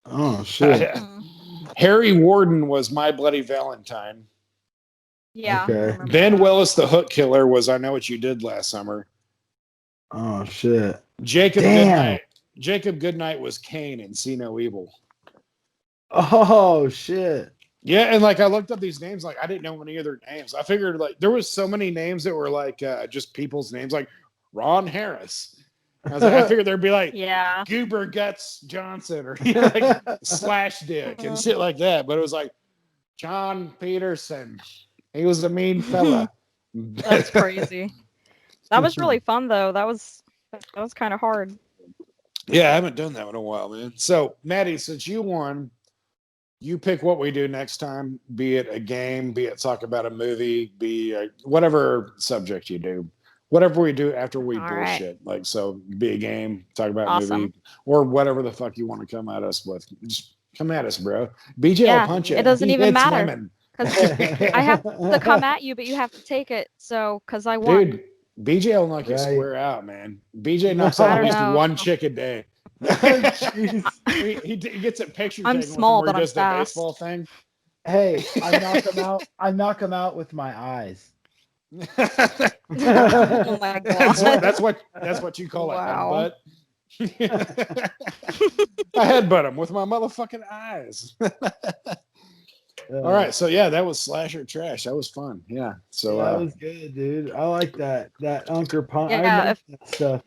Oh shit. Harry Warden was My Bloody Valentine. Yeah. Okay. Ben Willis, the Hook Killer, was I Know What You Did Last Summer. Oh shit. Jacob Damn. Goodnight. Jacob Goodnight was Cain in See No Evil. Oh shit. Yeah, and like I looked up these names, like I didn't know any of their names. I figured like there was so many names that were like just people's names, like Ron Harris. I was like, I figured there'd be like Goober Guts Johnson or like Slash Dick and shit like that. But it was like John Peterson. He was a mean fella. That's crazy. That was really fun though. That was kind of hard. Yeah, I haven't done that in a while, man. So, Maddie, since you won, you pick what we do next time, be it a game, be it talk about a movie, whatever subject you do. Whatever we do after we bullshit. Right. Like, so be a game, talk about a movie, or whatever the fuck you want to come at us with. Just come at us, bro. BJ will punch it. It doesn't even matter. Because I have to come at you, but you have to take it. So, because I won. Dude, BJ will knock you square out, man. BJ knocks out at least one chick a day. he gets a picture. I'm small, but I'm does fast. The baseball thing. Hey, I knock him out. I knock him out with my eyes. Oh my god! That's what you call a headbutt. I headbutt him with my motherfucking eyes. All right, so yeah, that was Slasher Trash. That was fun. Yeah, so that was good, dude. I like that Unker Punk. Yeah, that stuff.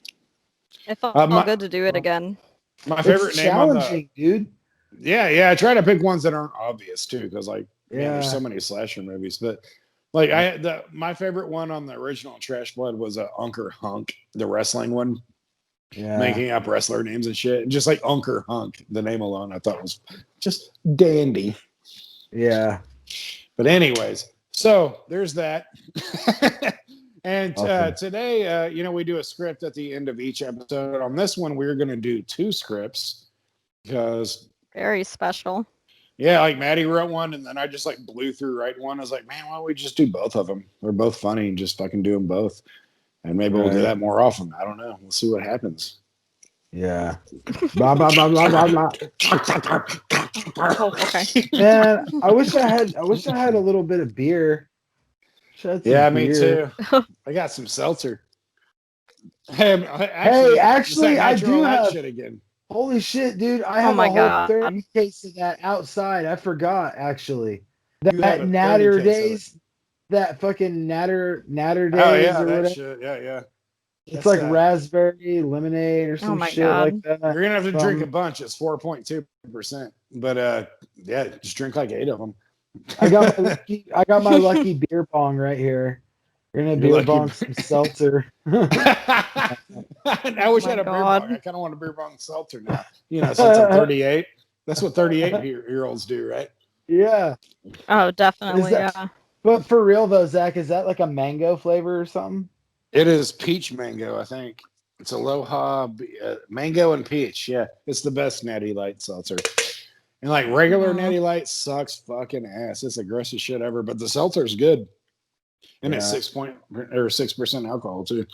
It felt good to do it again. My favorite name challenging, dude. Yeah. I try to pick ones that aren't obvious too, because like, man, there's so many slasher movies. But like, my favorite one on the original Trash Blood was Unker Hunk, the wrestling one. Yeah, making up wrestler names and shit, and just like Unker Hunk, the name alone, I thought was just dandy. Yeah. But anyways, so there's that. And today, we do a script at the end of each episode. On this one, we're going to do 2 scripts because very special. Yeah, like Maddie wrote one, and then I just like blew through writing one. I was like, man, why don't we just do both of them? They're both funny, and just fucking do them both. And maybe we'll do that more often. I don't know. We'll see what happens. Yeah. Blah blah blah blah blah blah. Oh, okay. Man, I wish I had a little bit of beer. Yeah, me too. I got some seltzer. Hey, actually, I do have shit again. Holy shit, dude! I have a whole 30 case of that outside. I forgot actually. That Natter Days, that fucking Natter Days. Oh yeah, or that whatever. shit. Yeah. It's like raspberry lemonade or some shit like that. You're gonna have to drink a bunch. It's 4.2%. But yeah, just drink like 8 of them. I got my lucky beer bong right here. We're gonna beer bong some seltzer. I wish I had a beer bong. I kind of want a beer bong seltzer now. Since I'm 38. That's what 38-year-olds do, right? Yeah. Oh, definitely. Yeah. But for real though, Zach, is that like a mango flavor or something? It is peach mango, I think. It's Aloha mango and peach. Yeah, it's the best Natty Light seltzer. And like regular Natty Light sucks fucking ass. It's the grossest shit ever. But the seltzer's good, and it's 6% alcohol too.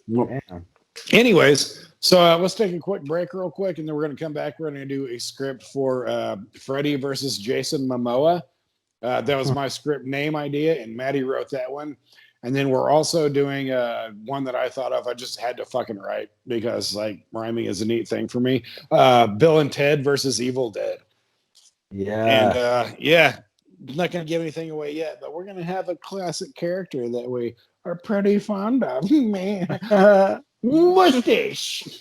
Damn. Anyways, so let's take a quick break, real quick, and then we're gonna come back. We're gonna do a script for Freddy versus Jason Momoa. That was my script name idea, and Maddie wrote that one. And then we're also doing one that I thought of. I just had to fucking write because like rhyming is a neat thing for me. Bill and Ted versus Evil Dead. Yeah. And I'm not going to give anything away yet, but we're going to have a classic character that we are pretty fond of. Man. Mustache.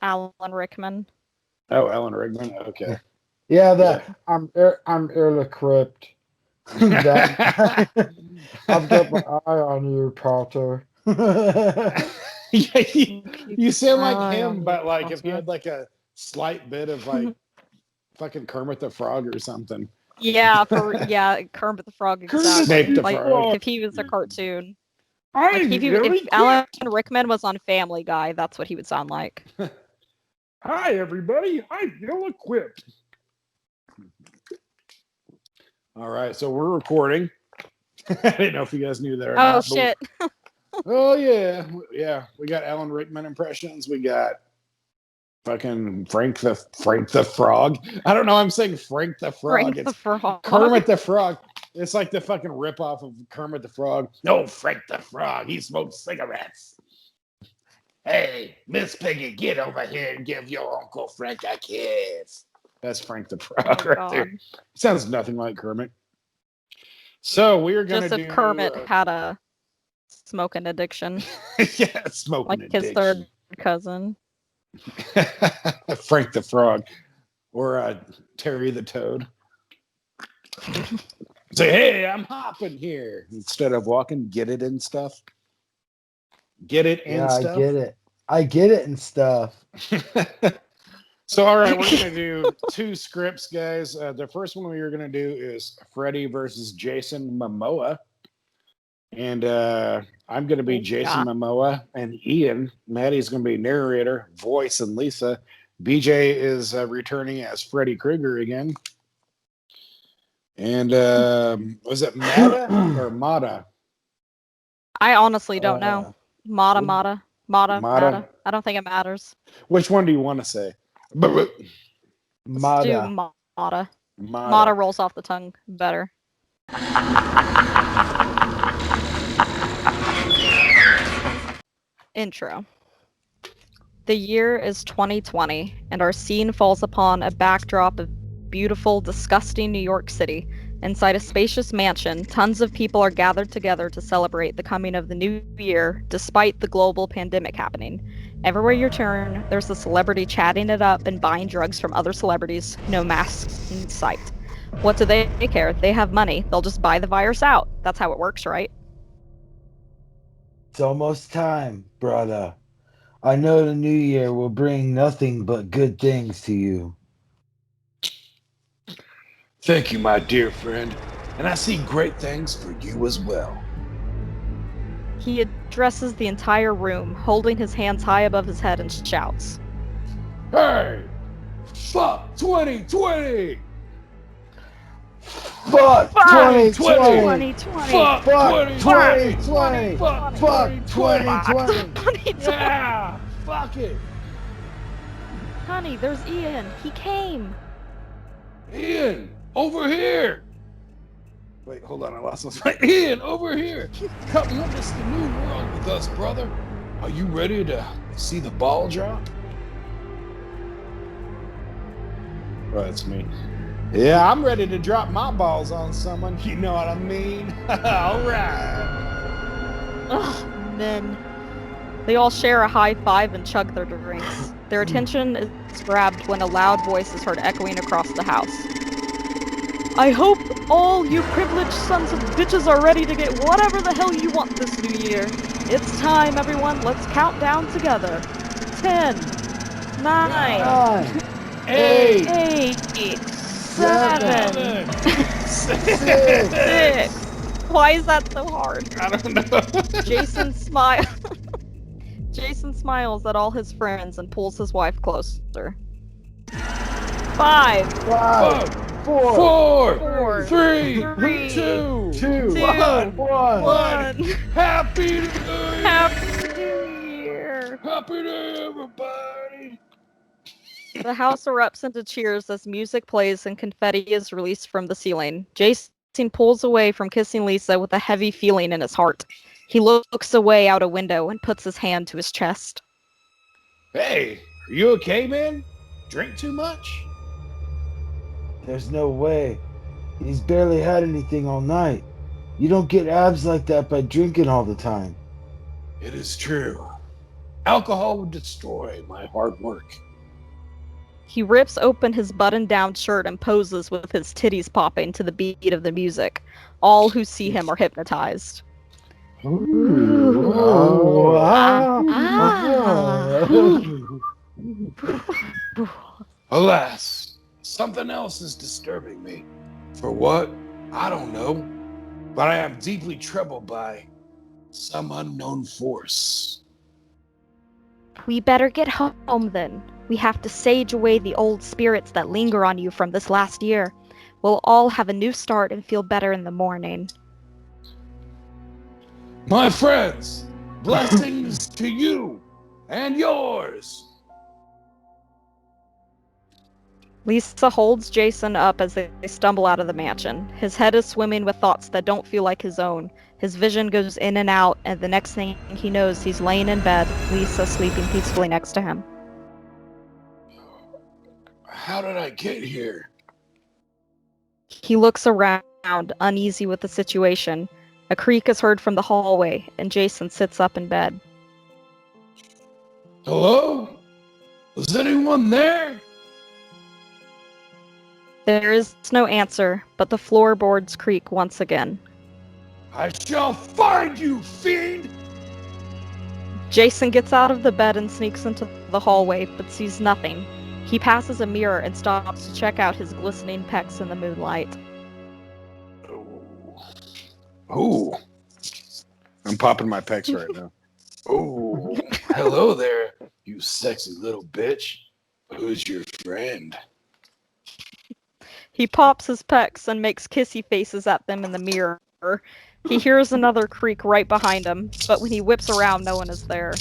Alan Rickman. Oh, Alan Rickman. Okay. Yeah, I'm Erla Crypt. I've got my eye on you, Potter. You sound like him, but like if you had like a slight bit of like fucking Kermit the Frog or something. Yeah, Kermit the Frog. Exactly. Snape the like Frog. if he was a cartoon. Like if Alan Rickman was on Family Guy, that's what he would sound like. Hi, everybody. I'm ill-equipped. All right, so we're recording. I didn't know if you guys knew that or not. Oh, shit. Oh yeah, yeah. We got Alan Rickman impressions. We got fucking Frank the Frog. I don't know. I'm saying Frank the Frog. Frank the Frog. Kermit the Frog. It's like the fucking ripoff of Kermit the Frog. No, Frank the Frog. He smokes cigarettes. Hey, Miss Piggy, get over here and give your Uncle Frank a kiss. That's Frank the Frog right there. Sounds nothing like Kermit. So we are going to do... Just if Kermit had a smoking addiction. Yeah, smoking addiction. Like his third cousin. Frank the Frog. Or Terry the Toad. Say, hey, I'm hopping here. Instead of walking, get it and stuff. Get it and stuff? I get it. I get it and stuff. So, all right, we're going to do 2 scripts, guys. The first one we are going to do is Freddy versus Jason Momoa. And I'm going to be Jason Momoa. And Ian, Maddie's going to be narrator, voice, and Lisa. BJ is returning as Freddy Krueger again. And was it Mata or Mata? I honestly don't know. Mata. I don't think it matters. Which one do you want to say? Let's do Mata. Mata rolls off the tongue better. Intro. The year is 2020, and our scene falls upon a backdrop of beautiful, disgusting New York City. Inside a spacious mansion, tons of people are gathered together to celebrate the coming of the new year, despite the global pandemic happening. Everywhere you turn, there's a celebrity chatting it up and buying drugs from other celebrities, no masks in sight. What do they care? They have money. They'll just buy the virus out. That's how it works, right? It's almost time, brother. I know the new year will bring nothing but good things to you. Thank you, my dear friend. And I see great things for you as well. He addresses the entire room, holding his hands high above his head and shouts. Hey! Fuck 2020! Fuck 2020! Fuck 2020! Fuck 2020! Yeah! Fuck it! Honey, there's Ian. He came. Ian! Over here! Wait, hold on, I lost my... Ian, over here! Come witness the new world with us, brother. Are you ready to see the ball drop? Oh, that's me. Yeah, I'm ready to drop my balls on someone. You know what I mean? All right. Ugh, men. They all share a high five and chug their drinks. Their attention is grabbed when a loud voice is heard echoing across the house. I hope all you privileged sons of bitches are ready to get whatever the hell you want this new year. It's time, everyone. Let's count down together. 10, 9, 8, 7, 6. Why is that so hard? I don't know. Jason smiles. Jason smiles at all his friends and pulls his wife closer. 5, 4, 3, 2, 1. Happy New Year! Happy New Year! Happy New Year, everybody! The house erupts into cheers as music plays and confetti is released from the ceiling. Jason pulls away from kissing Lisa with a heavy feeling in his heart. He looks away out a window and puts his hand to his chest. Hey, are you okay, man? Drink too much? There's no way. He's barely had anything all night. You don't get abs like that by drinking all the time. It is true. Alcohol would destroy my hard work. He rips open his button-down shirt and poses with his titties popping to the beat of the music. All who see him are hypnotized. Ooh. Alas, something else is disturbing me. For what? I don't know. But I am deeply troubled by some unknown force. We better get home then. We have to sage away the old spirits that linger on you from this last year. We'll all have a new start and feel better in the morning. My friends, Blessings to you and yours. Lisa holds Jason up as they stumble out of the mansion. His head is swimming with thoughts that don't feel like his own. His vision goes in and out, and the next thing he knows, he's laying in bed, Lisa sleeping peacefully next to him. How did I get here? He looks around, uneasy with the situation. A creak is heard from the hallway, and Jason sits up in bed. Hello? Is anyone there? There is no answer, but the floorboards creak once again. I shall find you, fiend! Jason gets out of the bed and sneaks into the hallway, but sees nothing. He passes a mirror and stops to check out his glistening pecs in the moonlight. Oh. I'm popping my pecs right now. Oh, hello there, you sexy little bitch. Who's your friend? He pops his pecs and makes kissy faces at them in the mirror. He hears another creak right behind him, but when he whips around, no one is there.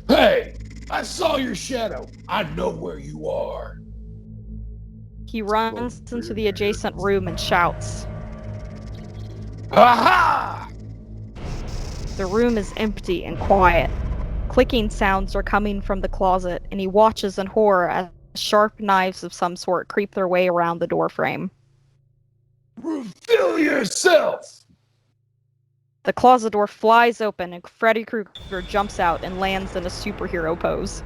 Hey, I saw your shadow. I know where you are. He runs into the adjacent room and shouts. Aha! The room is empty and quiet. Clicking sounds are coming from the closet, and he watches in horror as sharp knives of some sort creep their way around the doorframe. Reveal yourself! The closet door flies open, and Freddy Krueger jumps out and lands in a superhero pose.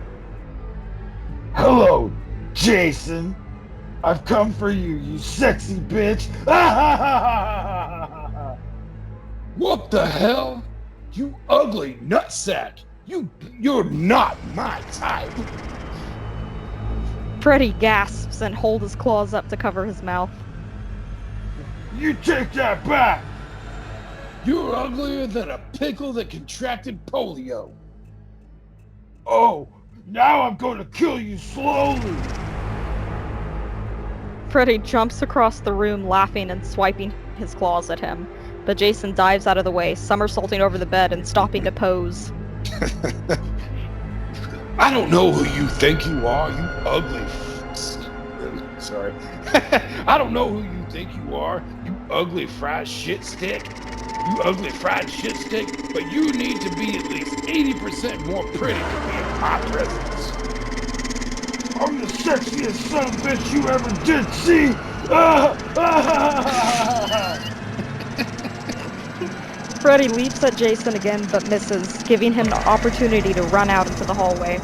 Hello, Jason. I've come for you, you sexy bitch. What the hell? You ugly nutsack! You're not my type! Freddy gasps and holds his claws up to cover his mouth. You take that back! You're uglier than a pickle that contracted polio. Oh, now I'm going to kill you slowly! Freddy jumps across the room laughing and swiping his claws at him, but Jason dives out of the way, somersaulting over the bed and stopping to pose. I don't know who you think you are, you ugly... Sorry. I don't know who you think you are, you ugly fried shit stick. You ugly fried shit stick, but you need to be at least 80% more pretty to be in my presence. I'm the sexiest son of a bitch you ever did see! Freddy leaps at Jason again but misses, giving him the opportunity to run out into the hallway.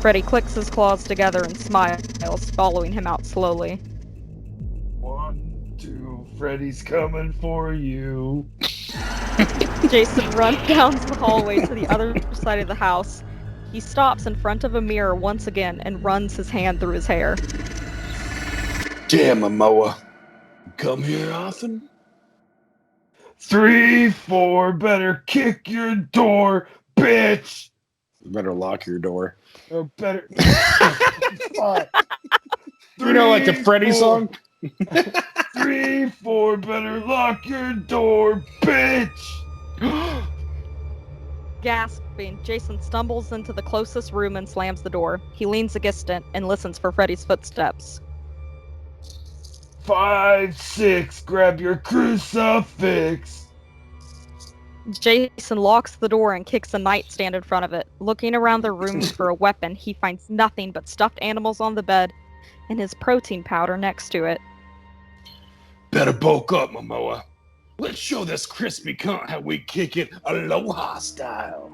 Freddy clicks his claws together and smiles, following him out slowly. 1, 2, Freddy's coming for you. Jason runs down the hallway to the other side of the house. He stops in front of a mirror once again and runs his hand through his hair. Damn, Momoa. Come here often? 3, 4, better kick your door, bitch! You better lock your door. Or better... You know, like the Freddy song? 3, 4, better lock your door, bitch! Gasping, Jason stumbles into the closest room and slams the door. He leans against it and listens for Freddy's footsteps. 5, 6, grab your crucifix! Jason locks the door and kicks a nightstand in front of it. Looking around the room for a weapon, he finds nothing but stuffed animals on the bed and his protein powder next to it. Better bulk up, Momoa. Let's show this crispy cunt how we kick it Aloha style.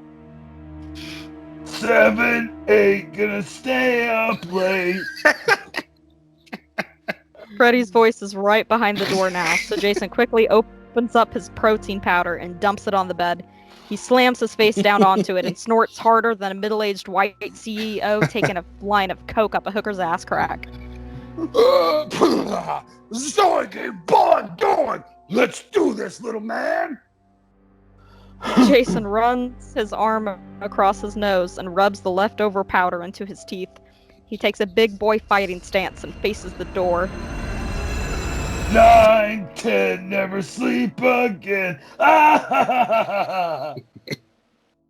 7, 8, gonna stay up late. Freddy's voice is right behind the door now, so Jason quickly opens up his protein powder and dumps it on the bed. He slams his face down onto it and snorts harder than a middle-aged white CEO taking a line of coke up a hooker's ass crack. Zoinky, boy, going! Let's do this, little man! Jason runs his arm across his nose and rubs the leftover powder into his teeth. He takes a big boy fighting stance and faces the door. 9, 10, never sleep again.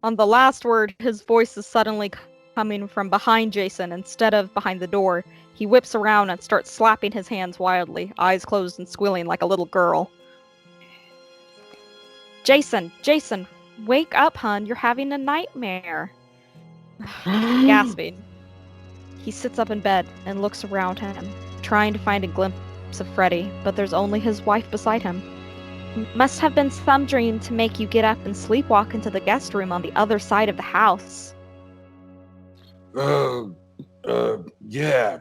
On the last word, his voice is suddenly coming from behind Jason instead of behind the door. He whips around and starts slapping his hands wildly, eyes closed and squealing like a little girl. Jason, wake up, hun. You're having a nightmare. Gasping. He sits up in bed and looks around him, trying to find a glimpse of Freddy, but there's only his wife beside him. Must have been some dream to make you get up and sleepwalk into the guest room on the other side of the house. Yeah,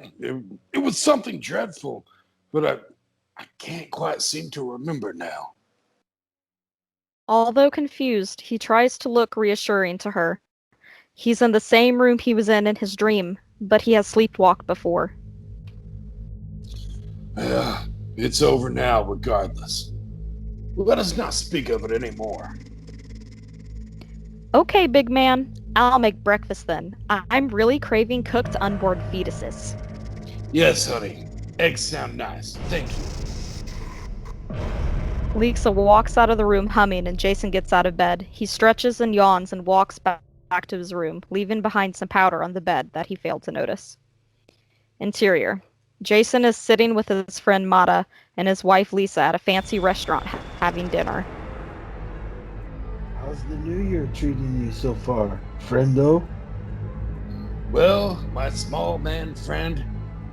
it was something dreadful, but I can't quite seem to remember now. Although confused, he tries to look reassuring to her. He's in the same room he was in his dream, but he has sleepwalked before. It's over now, regardless. Let us not speak of it anymore. Okay, big man. I'll make breakfast then. I'm really craving cooked unborn fetuses. Yes, honey. Eggs sound nice. Thank you. Lisa walks out of the room humming, and Jason gets out of bed. He stretches and yawns and walks back to his room, leaving behind some powder on the bed that he failed to notice. Interior. Jason is sitting with his friend Mata and his wife Lisa at a fancy restaurant having dinner. How's the new year treating you so far, friendo? Well, my small man friend,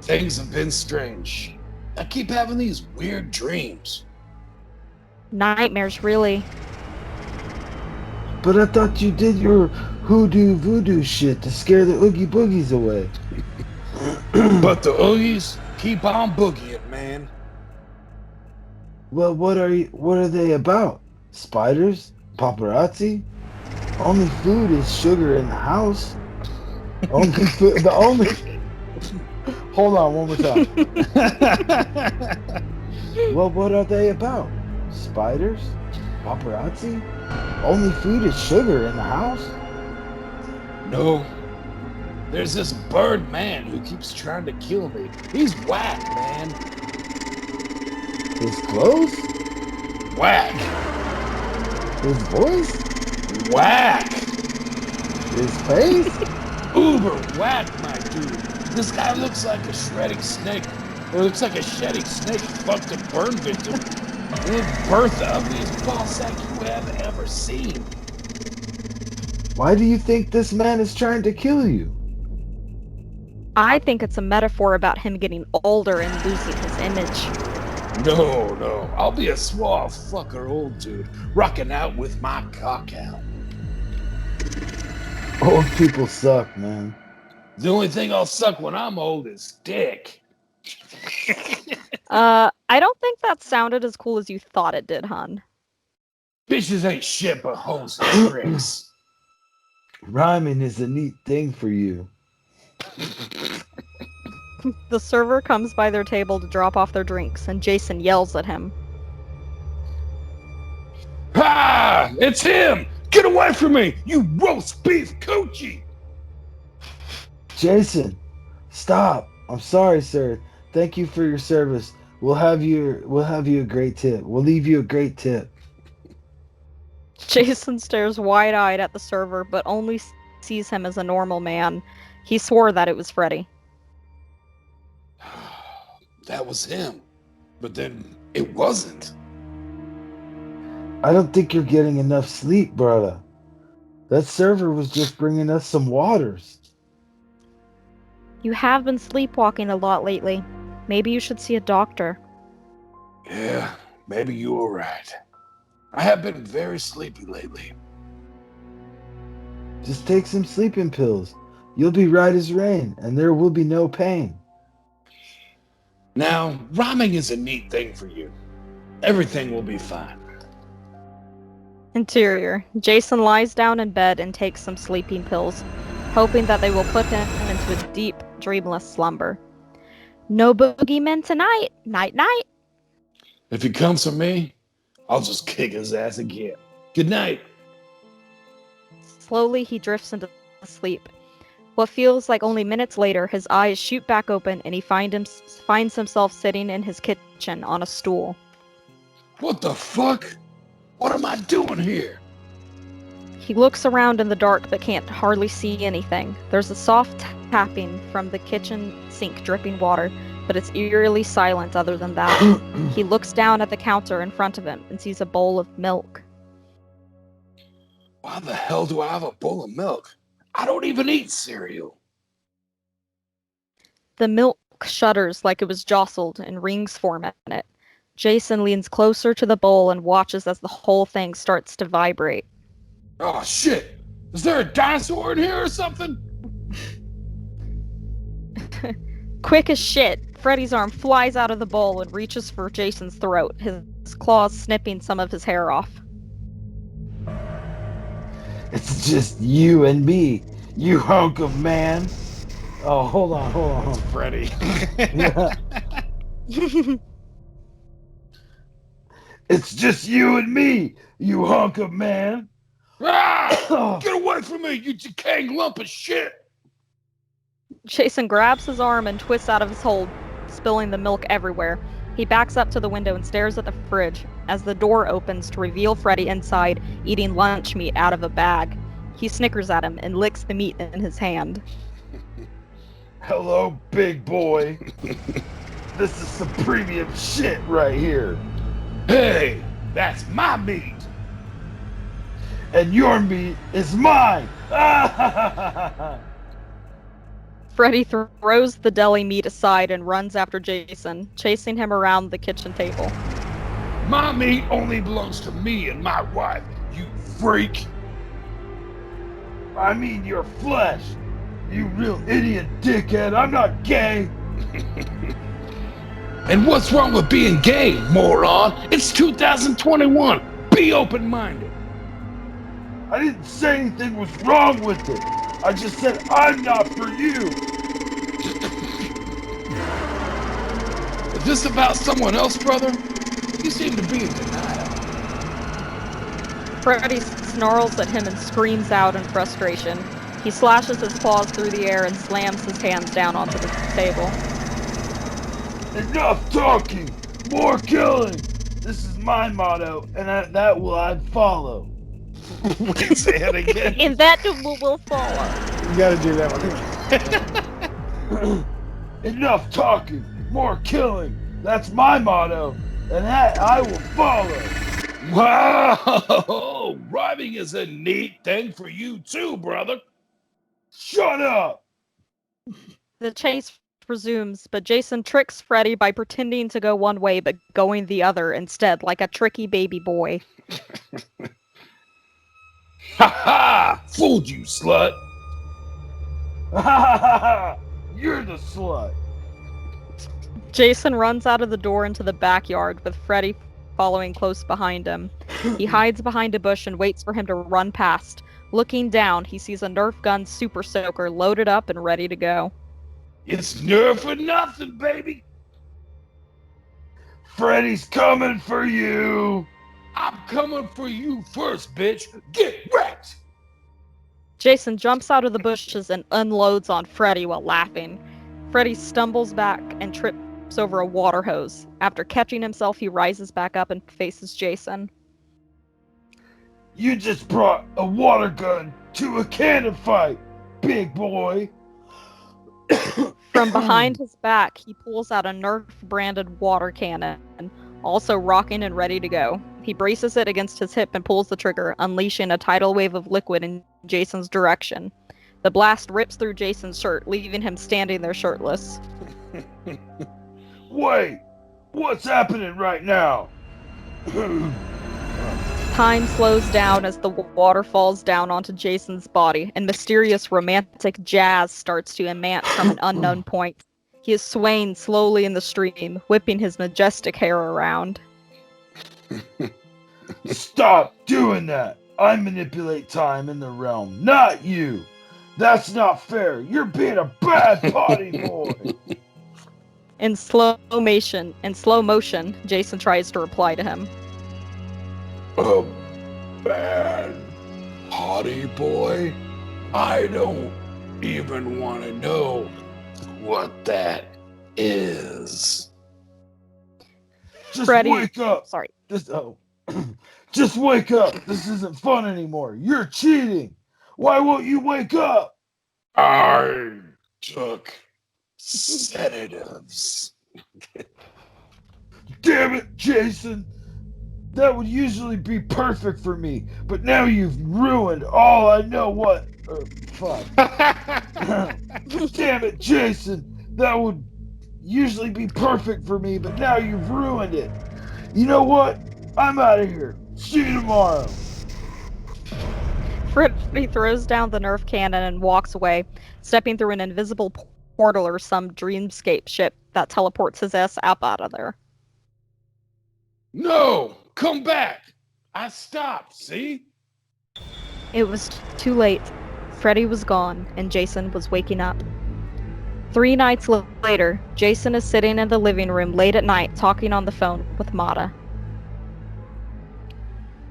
things have been strange. I keep having these weird dreams. Nightmares, really. But I thought you did your hoodoo voodoo shit to scare the Oogie Boogies away. But the Oogies keep on boogieing, man. Well, what are they about? Spiders? Paparazzi? Only food is sugar in the house. Only food, the only... Hold on, one more time. Well, what are they about? Spiders? Paparazzi? Only food is sugar in the house? No. There's this bird man who keeps trying to kill me. He's whack, man. His clothes? Whack. His voice? Whack. His face? Uber whack, my dude. This guy looks like a shredding snake. Or looks like a shedding snake fucked a burn victim. The birth the ugliest ball sack you have ever seen. Why do you think this man is trying to kill you? I think it's a metaphor about him getting older and losing his image. No. I'll be a suave fucker old dude, rocking out with my cock out. Old people suck, man. The only thing I'll suck when I'm old is dick. I don't think that sounded as cool as you thought it did, hun. Bitches ain't shit but hoes and tricks. Rhyming is a neat thing for you. The server comes by their table to drop off their drinks, and Jason yells at him. Ha! It's him! Get away from me, you roast beef coochie! Jason, stop. I'm sorry, sir. Thank you for your service. We'll have you a great tip. We'll leave you a great tip. Jason stares wide-eyed at the server, but only sees him as a normal man. He swore that it was Freddy. That was him. But then it wasn't. I don't think you're getting enough sleep, brother. That server was just bringing us some waters. You have been sleepwalking a lot lately. Maybe you should see a doctor. Yeah, maybe you were right. I have been very sleepy lately. Just take some sleeping pills. You'll be right as rain, and there will be no pain. Now, rhyming is a neat thing for you. Everything will be fine. Interior. Jason lies down in bed and takes some sleeping pills, hoping that they will put him into a deep, dreamless slumber. No boogeymen tonight. Night-night. If he comes for me, I'll just kick his ass again. Good night. Slowly, he drifts into sleep. What feels like only minutes later, his eyes shoot back open and he finds himself sitting in his kitchen on a stool. What the fuck? What am I doing here? He looks around in the dark but can't hardly see anything. There's a soft tapping from the kitchen sink dripping water, but it's eerily silent other than that. He looks down at the counter in front of him and sees a bowl of milk. Why the hell do I have a bowl of milk? I don't even eat cereal. The milk shudders like it was jostled and rings form in it. Jason leans closer to the bowl and watches as the whole thing starts to vibrate. Oh shit! Is there a dinosaur in here or something? Quick as shit, Freddy's arm flies out of the bowl and reaches for Jason's throat, his claws snipping some of his hair off. It's just you and me, you hunk of man. Oh, hold on. Freddy. It's just you and me, you hunk of man. Ah! Get away from me, you decaying lump of shit! Jason grabs his arm and twists out of his hold, spilling the milk everywhere. He backs up to the window and stares at the fridge as the door opens to reveal Freddy inside, eating lunch meat out of a bag. He snickers at him and licks the meat in his hand. Hello, big boy. This is some premium shit right here. Hey, that's my meat! And your meat is mine! Freddy throws the deli meat aside and runs after Jason, chasing him around the kitchen table. My meat only belongs to me and my wife, you freak! I mean your flesh! You real idiot dickhead, I'm not gay! And what's wrong with being gay, moron? It's 2021! Be open-minded! I didn't say anything was wrong with it! I just said I'm not for you! Is this about someone else, brother? You seem to be in denial. Freddy snarls at him and screams out in frustration. He slashes his claws through the air and slams his hands down onto the table. Enough talking! More killing! This is my motto, and that will I follow. Say it again. And that will follow. You gotta do that one. Enough talking! More killing! That's my motto, and that I will follow. Wow! Rhyming is a neat thing for you too, brother. Shut up! The chase resumes, but Jason tricks Freddy by pretending to go one way but going the other instead, like a tricky baby boy. Ha ha! Fooled you, slut! Ha ha ha ha! You're the slut! Jason runs out of the door into the backyard with Freddy following close behind him. He hides behind a bush and waits for him to run past. Looking down, he sees a Nerf gun Super Soaker loaded up and ready to go. It's Nerf or nothing, baby! Freddy's coming for you! I'm coming for you first, bitch! Get wrecked! Jason jumps out of the bushes and unloads on Freddy while laughing. Freddy stumbles back and trips over a water hose. After catching himself, he rises back up and faces Jason. You just brought a water gun to a cannon fight, big boy! From behind his back, he pulls out a Nerf-branded water cannon, also rocking and ready to go. He braces it against his hip and pulls the trigger, unleashing a tidal wave of liquid in Jason's direction. The blast rips through Jason's shirt, leaving him standing there shirtless. Wait! What's happening right now? Time slows down as the water falls down onto Jason's body, and mysterious romantic jazz starts to emanate from an unknown point. He is swaying slowly in the stream, whipping his majestic hair around. Stop doing that! I manipulate time in the realm, not you! That's not fair! You're being a bad potty boy! In slow motion, Jason tries to reply to him. Bad potty boy? I don't even want to know what that is. Just Freddy, wake up. sorry. Just wake up. This isn't fun anymore. You're cheating. Why won't you wake up? I took sedatives. Damn it, Jason. That would usually be perfect for me, but now you've ruined all I know what. Fuck. Damn it, Jason. That would usually be perfect for me, but now you've ruined it. You know what? I'm out of here. See you tomorrow. Freddy throws down the Nerf cannon and walks away, stepping through an invisible portal or some dreamscape ship that teleports his ass up out of there. No, come back. I stopped, see? It was too late. Freddy was gone, and Jason was waking up. 3 nights later, Jason is sitting in the living room late at night talking on the phone with Mata.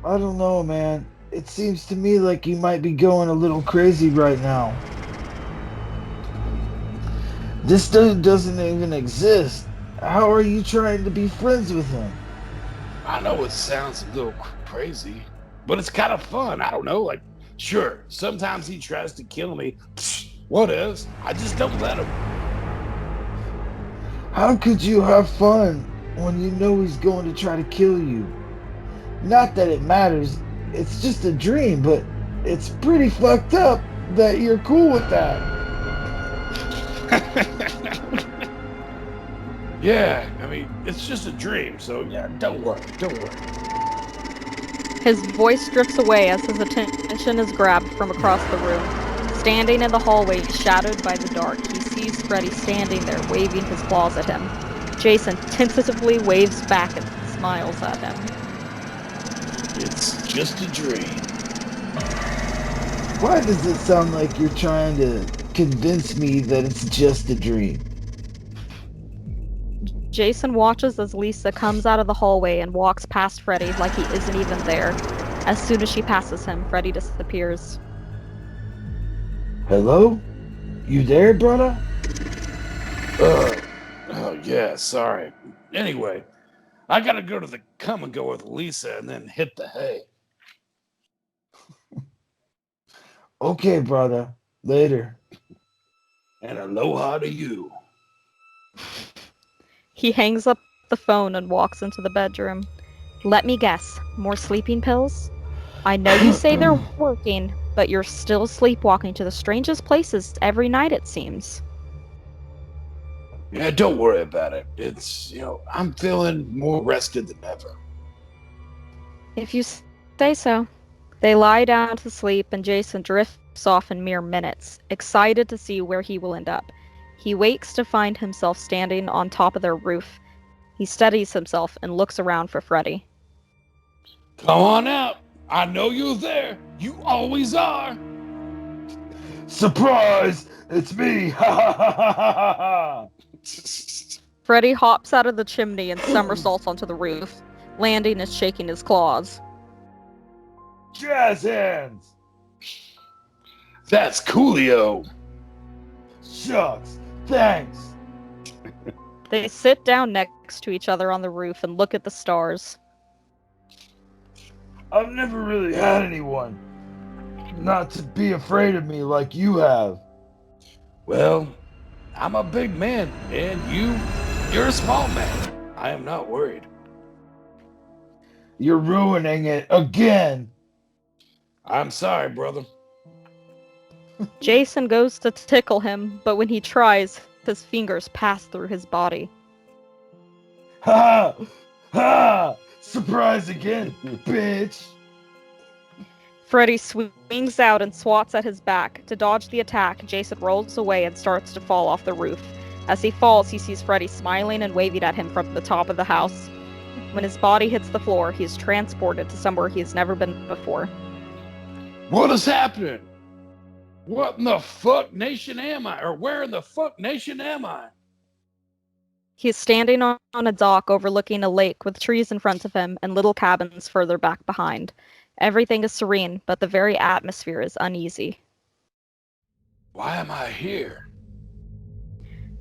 I don't know, man. It seems to me like you might be going a little crazy right now. This dude doesn't even exist. How are you trying to be friends with him? I know it sounds a little crazy, but it's kind of fun. I don't know, like, sure, sometimes he tries to kill me. What is? I just don't let him. How could you have fun when you know he's going to try to kill you? Not that it matters, it's just a dream, but it's pretty fucked up that you're cool with that. Yeah, I mean, it's just a dream, so yeah, don't worry. His voice drifts away as his attention is grabbed from across the room. Standing in the hallway, shadowed by the dark, he sees Freddy standing there, waving his claws at him. Jason tentatively waves back and smiles at him. It's just a dream. Why does it sound like you're trying to convince me that it's just a dream? Jason watches as Lisa comes out of the hallway and walks past Freddy like he isn't even there. As soon as she passes him, Freddy disappears. Hello? You there, brother? Oh yeah, sorry. Anyway, I gotta go to the come and go with Lisa and then hit the hay. Okay, brother. Later. And aloha to you. He hangs up the phone and walks into the bedroom. Let me guess, more sleeping pills? I know you say they're working, but you're still sleepwalking to the strangest places every night, it seems. Yeah, don't worry about it. It's, I'm feeling more rested than ever. If you say so. They lie down to sleep, and Jason drifts off in mere minutes, excited to see where he will end up. He wakes to find himself standing on top of their roof. He steadies himself and looks around for Freddy. Come on out. I know you're there. You always are. Surprise! It's me! Ha ha ha ha ha ha! Freddy hops out of the chimney and somersaults onto the roof, landing and shaking his claws. Jazz hands! That's coolio. Shucks, thanks. They sit down next to each other on the roof and look at the stars. I've never really had anyone not to be afraid of me like you have. Well, I'm a big man, and you're a small man. I am not worried. You're ruining it again. I'm sorry, brother. Jason goes to tickle him, but when he tries, his fingers pass through his body. Ha! Ha! Surprise again, bitch! Freddy swings out and swats at his back. To dodge the attack, Jason rolls away and starts to fall off the roof. As he falls, he sees Freddy smiling and waving at him from the top of the house. When his body hits the floor, he is transported to somewhere he has never been before. What is happening? What in the fuck nation am I? Or where in the fuck nation am I? He is standing on a dock overlooking a lake with trees in front of him and little cabins further back behind. Everything is serene, but the very atmosphere is uneasy. Why am I here?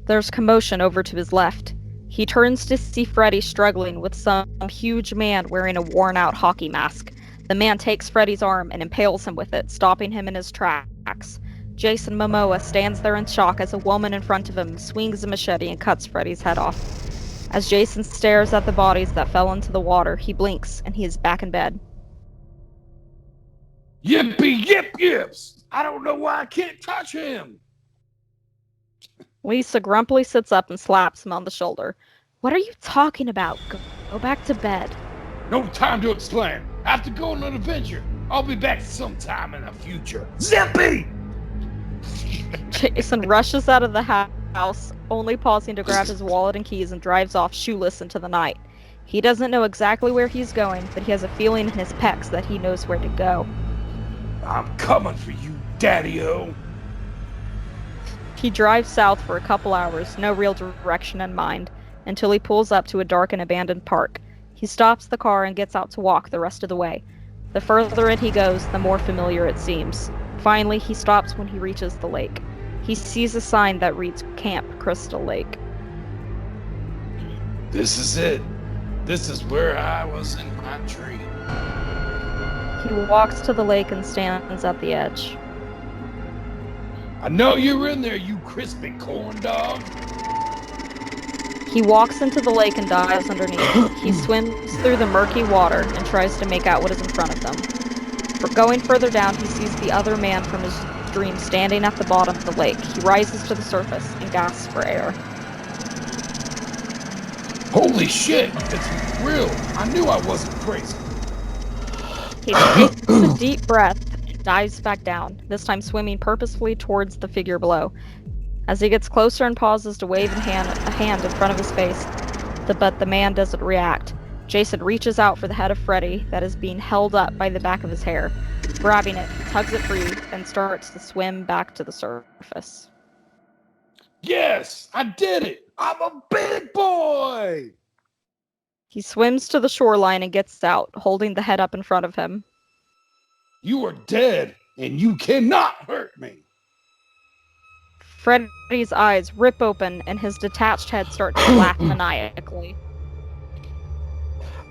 There's commotion over to his left. He turns to see Freddy struggling with some huge man wearing a worn-out hockey mask. The man takes Freddy's arm and impales him with it, stopping him in his tracks. Jason Momoa stands there in shock as a woman in front of him swings a machete and cuts Freddy's head off. As Jason stares at the bodies that fell into the water, he blinks and he is back in bed. Yippee yip yips! I don't know why I can't touch him! Lisa grumpily sits up and slaps him on the shoulder. What are you talking about? Go back to bed. No time to explain. I have to go on an adventure. I'll be back sometime in the future. Zippy! Jason rushes out of the house, only pausing to grab his wallet and keys, and drives off shoeless into the night. He doesn't know exactly where he's going, but he has a feeling in his pecs that he knows where to go. I'm coming for you, Daddy-O. He drives south for a couple hours, no real direction in mind, until he pulls up to a dark and abandoned park. He stops the car and gets out to walk the rest of the way. The further in he goes, the more familiar it seems. Finally, he stops when he reaches the lake. He sees a sign that reads Camp Crystal Lake. This is it. This is where I was in my dream. He walks to the lake and stands at the edge. I know you were in there, you crispy corn dog. He walks into the lake and dives underneath. He swims through the murky water and tries to make out what is in front of them. Going further down, he sees the other man from his dream standing at the bottom of the lake. He rises to the surface and gasps for air. Holy shit, it's real. I knew I wasn't crazy. He takes a deep breath and dives back down, this time swimming purposefully towards the figure below. As he gets closer and pauses to wave a hand in front of his face, but the man doesn't react. Jason reaches out for the head of Freddy that is being held up by the back of his hair. Grabbing it, he tugs it free and starts to swim back to the surface. Yes, I did it! I'm a big boy! He swims to the shoreline and gets out, holding the head up in front of him. You are dead, and you cannot hurt me! Freddy's eyes rip open and his detached head starts to laugh maniacally.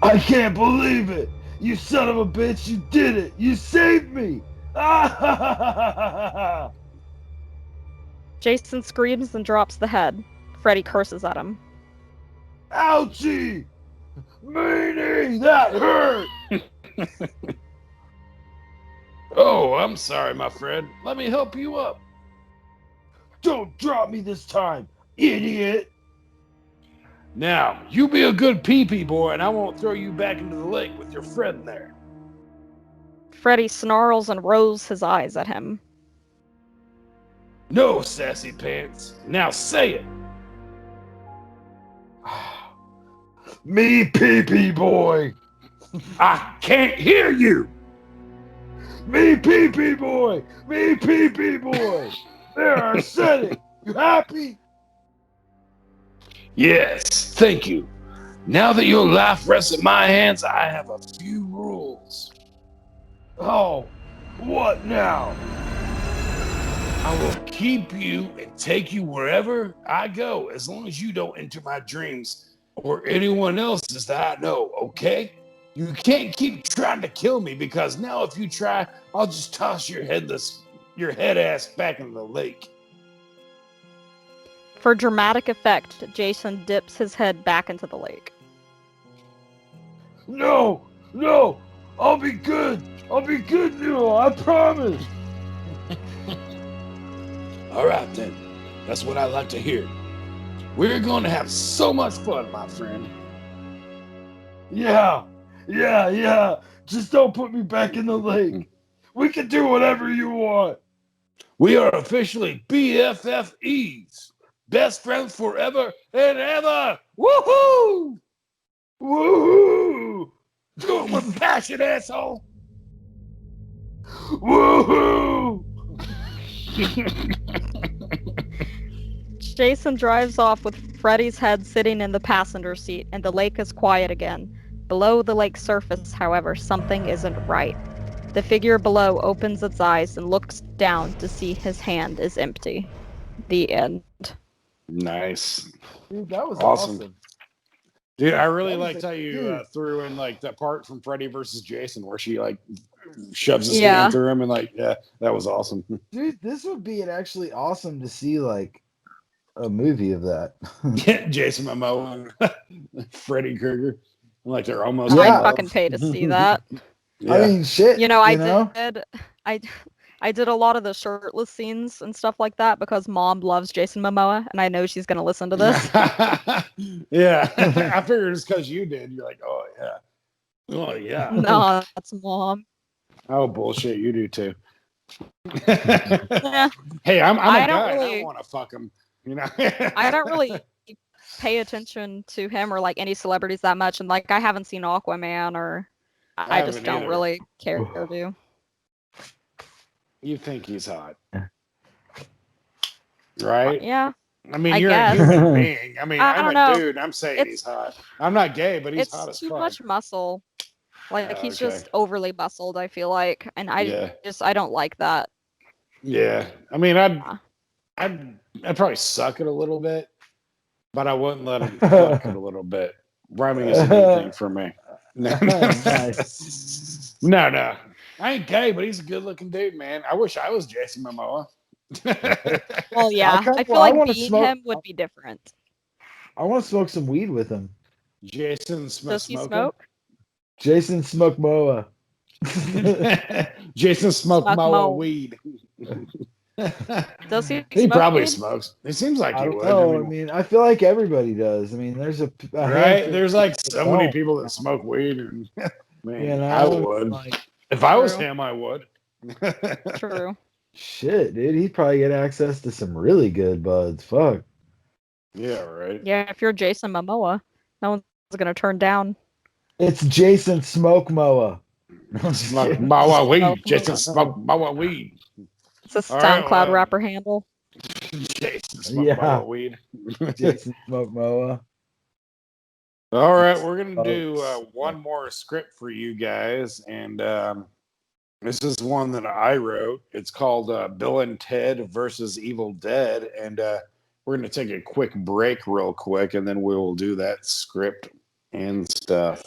I can't believe it! You son of a bitch, you did it! You saved me! Jason screams and drops the head. Freddy curses at him. Ouchie! Meanie! That hurt! Oh, I'm sorry, my friend. Let me help you up. Don't drop me this time, idiot! Now, you be a good pee-pee boy, and I won't throw you back into the lake with your friend there. Freddy snarls and rolls his eyes at him. No, sassy pants. Now say it. Me pee-pee boy! I can't hear you! Me pee-pee boy! Me pee-pee boy! There, I said it! You happy? Yes, thank you. Now that your life rests in my hands, I have a few rules. Oh, what now? I will keep you and take you wherever I go, as long as you don't enter my dreams or anyone else's that I know, okay? You can't keep trying to kill me, because now if you try, I'll just toss your head ass back into the lake. For dramatic effect, Jason dips his head back into the lake. No! No! I'll be good! I'll be good, Nero! I promise! All right, then. That's what I like to hear. We're going to have so much fun, my friend. Yeah! Just don't put me back in the lake. We can do whatever you want. We are officially BFFEs. Best friends forever and ever. Woohoo! Woohoo! Do it with passion, asshole. Woohoo! Jason drives off with Freddy's head sitting in the passenger seat, and the lake is quiet again. Below the lake's surface, however, something isn't right. The figure below opens its eyes and looks down to see his hand is empty. The end. Nice. Dude, that was awesome. Dude, I really liked how you threw in like that part from Freddy versus Jason where she like shoves his hand through him and like, yeah, that was awesome. Dude, this would be actually awesome to see like a movie of that. Yeah, Jason Momoa and Freddy Krueger. Like they're almost. I'd fucking pay to see that. Yeah. I mean, shit. I did a lot of the shirtless scenes and stuff like that because Mom loves Jason Momoa, and I know she's gonna listen to this. Yeah, I figured it's because you did. You're like, oh yeah. No, that's Mom. Oh bullshit, you do too. Yeah. Hey, I'm a guy. I don't want to fuck him. You know. I don't really pay attention to him or like any celebrities that much, and like I haven't seen Aquaman or I just don't really care to. You think he's hot, right? Yeah. I mean, you're a human being. I mean, I'm a dude. I'm saying he's hot. I'm not gay, but he's hot as fuck. It's too much muscle. Like he's just overly muscled. I feel like, and I don't like that. Yeah, I mean, I'd probably suck it a little bit, but I wouldn't let him fuck it a little bit. Rhyming is a new thing for me. No. I ain't gay, but he's a good-looking dude, man. I wish I was Jason Momoa. Well, yeah, I feel like being him would be different. I want to smoke some weed with him. Jason Does he smoke? Jason Smoke Moa. Jason Smoke Moa weed. Does he? He probably weed? Smokes. It seems like he would. I mean, I feel like everybody does. I mean, there's a right. There's like so many people that smoke weed, and man, I would. Like, if I was him, I would. True. Shit, dude, he'd probably get access to some really good buds. Fuck. Yeah, right. Yeah, if you're Jason Momoa, no one's gonna turn down. It's Jason Smoke Moa. Smoke Moa weed. Jason Smoke Moa weed. It's a SoundCloud rapper handle. Jason Smoke Moa weed. Jason Smoke Moa. All right, we're gonna do one more script for you guys, and this is one that I wrote. It's called Bill and Ted versus Evil Dead, and we're gonna take a quick break, real quick, and then we will do that script and stuff.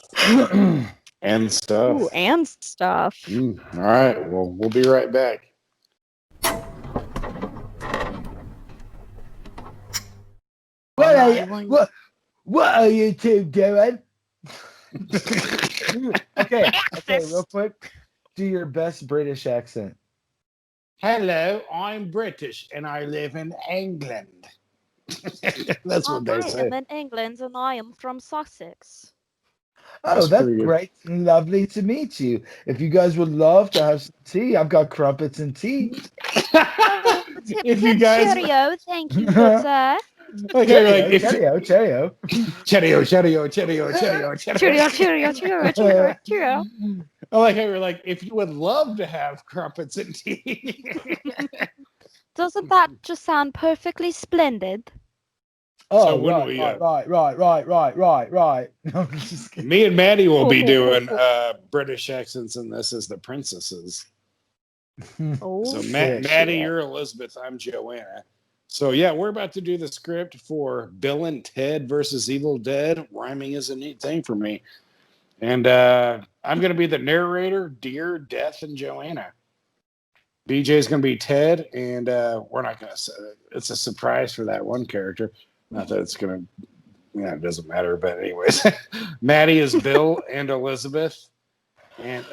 And stuff. Ooh, and stuff. All right, well, we'll be right back. What are you two doing? Okay, real quick. Do your best British accent. Hello, I'm British and I live in England. That's what they say. I am in England and I am from Sussex. Oh, that's great and lovely to meet you. If you guys would love to have some tea, I've got crumpets and tea. If you guys, cheerio, thank you, good sir. Okay, cheerio. I like how you're like, if you would love to have crumpets and tea. Doesn't that just sound perfectly splendid? Oh, right. No, me and Maddie will be doing British accents in this as the princesses. So Maddie, you're Elizabeth. I'm Joanna. So yeah, we're about to do the script for Bill and Ted versus Evil Dead. Rhyming is a neat thing for me. And I'm going to be the narrator, Dear, Death, and Joanna. BJ's going to be Ted, and we're not going to say it. It's a surprise for that one character. Not that it's going to, it doesn't matter, but anyways. Maddie is Bill and Elizabeth. And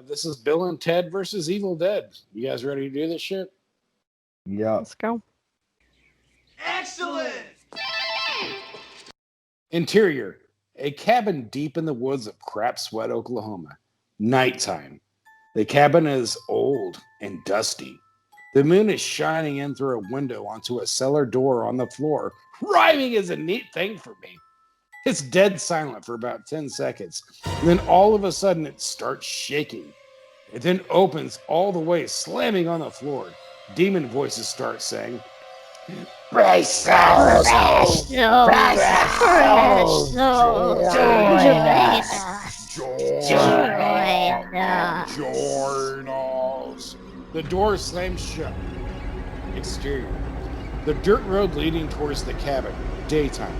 this is Bill and Ted versus Evil Dead. You guys ready to do this shit? Yeah. Let's go. Excellent! Interior. A cabin deep in the woods of Crap Sweat, Oklahoma. Nighttime. The cabin is old and dusty. The moon is shining in through a window onto a cellar door on the floor. Rhyming is a neat thing for me. It's dead silent for about 10 seconds. And then all of a sudden it starts shaking. It then opens all the way, slamming on the floor. Demon voices start saying, The door slams shut. Exterior. The dirt road leading towards the cabin. Daytime.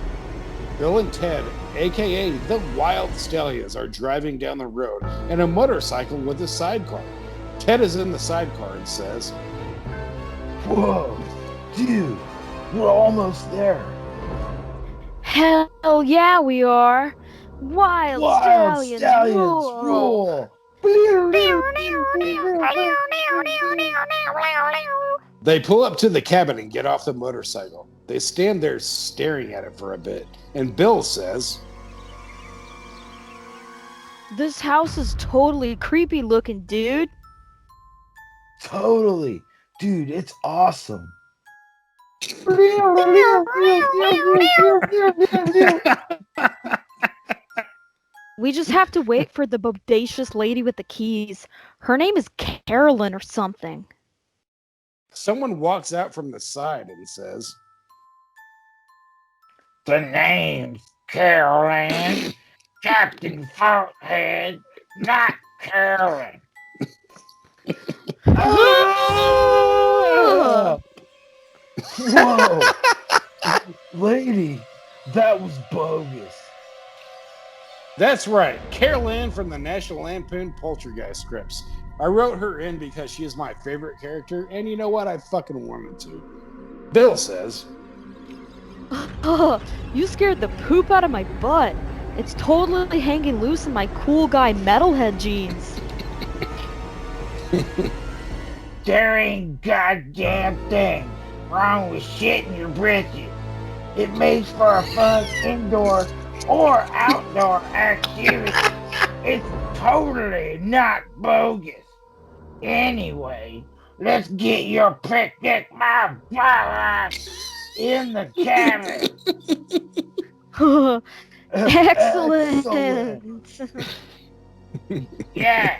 Bill and Ted, aka the Wild Stallions, are driving down the road in a motorcycle with a sidecar. Ted is in the sidecar and says, Whoa, dude, we're almost there. Hell yeah, we are. Wild Stallions rule. They pull up to the cabin and get off the motorcycle. They stand there staring at it for a bit, and Bill says, This house is totally creepy looking, dude. Totally. Dude, it's awesome. We just have to wait for the bodacious lady with the keys. Her name is Carolyn or something. Someone walks out from the side and says, The name's Carolyn. Captain Faulthead, not Carolyn. Ah! Whoa. Lady, that was bogus. That's right, Carolyn from the National Lampoon Poltergeist scripts. I wrote her in because she is my favorite character, and you know what? I fucking wanted to. Bill says, You scared the poop out of my butt. It's totally hanging loose in my cool guy metalhead jeans. There ain't goddamn thing wrong with shitting your britches. It makes for a fun indoor or outdoor activity. It's totally not bogus. Anyway, let's get your picnic my in the cabin. Excellent. Yeah,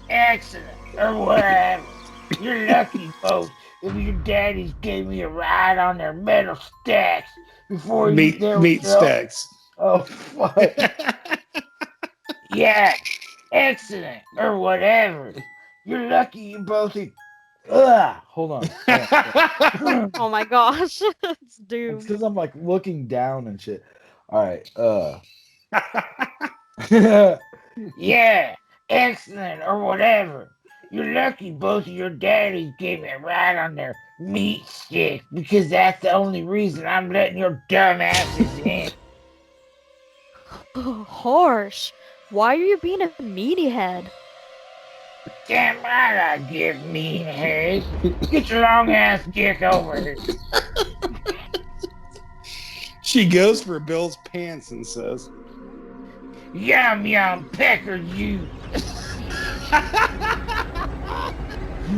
excellent, or whatever. You're lucky, folks, if your daddies gave me a ride on their metal stacks before meat stacks. Oh, fuck. Yeah, excellent, or whatever. You're lucky you both... Hold on. Oh my gosh. It's doomed. It's because I'm like looking down and shit. All right. Yeah, excellent, or whatever. You're lucky both of your daddies gave me a ride on their meat stick, because that's the only reason I'm letting your dumb asses in. Harsh. Why are you being a meatyhead? Damn right I give mean head. Get your long ass dick over here. She goes for Bill's pants and says, Yum yum pecker you.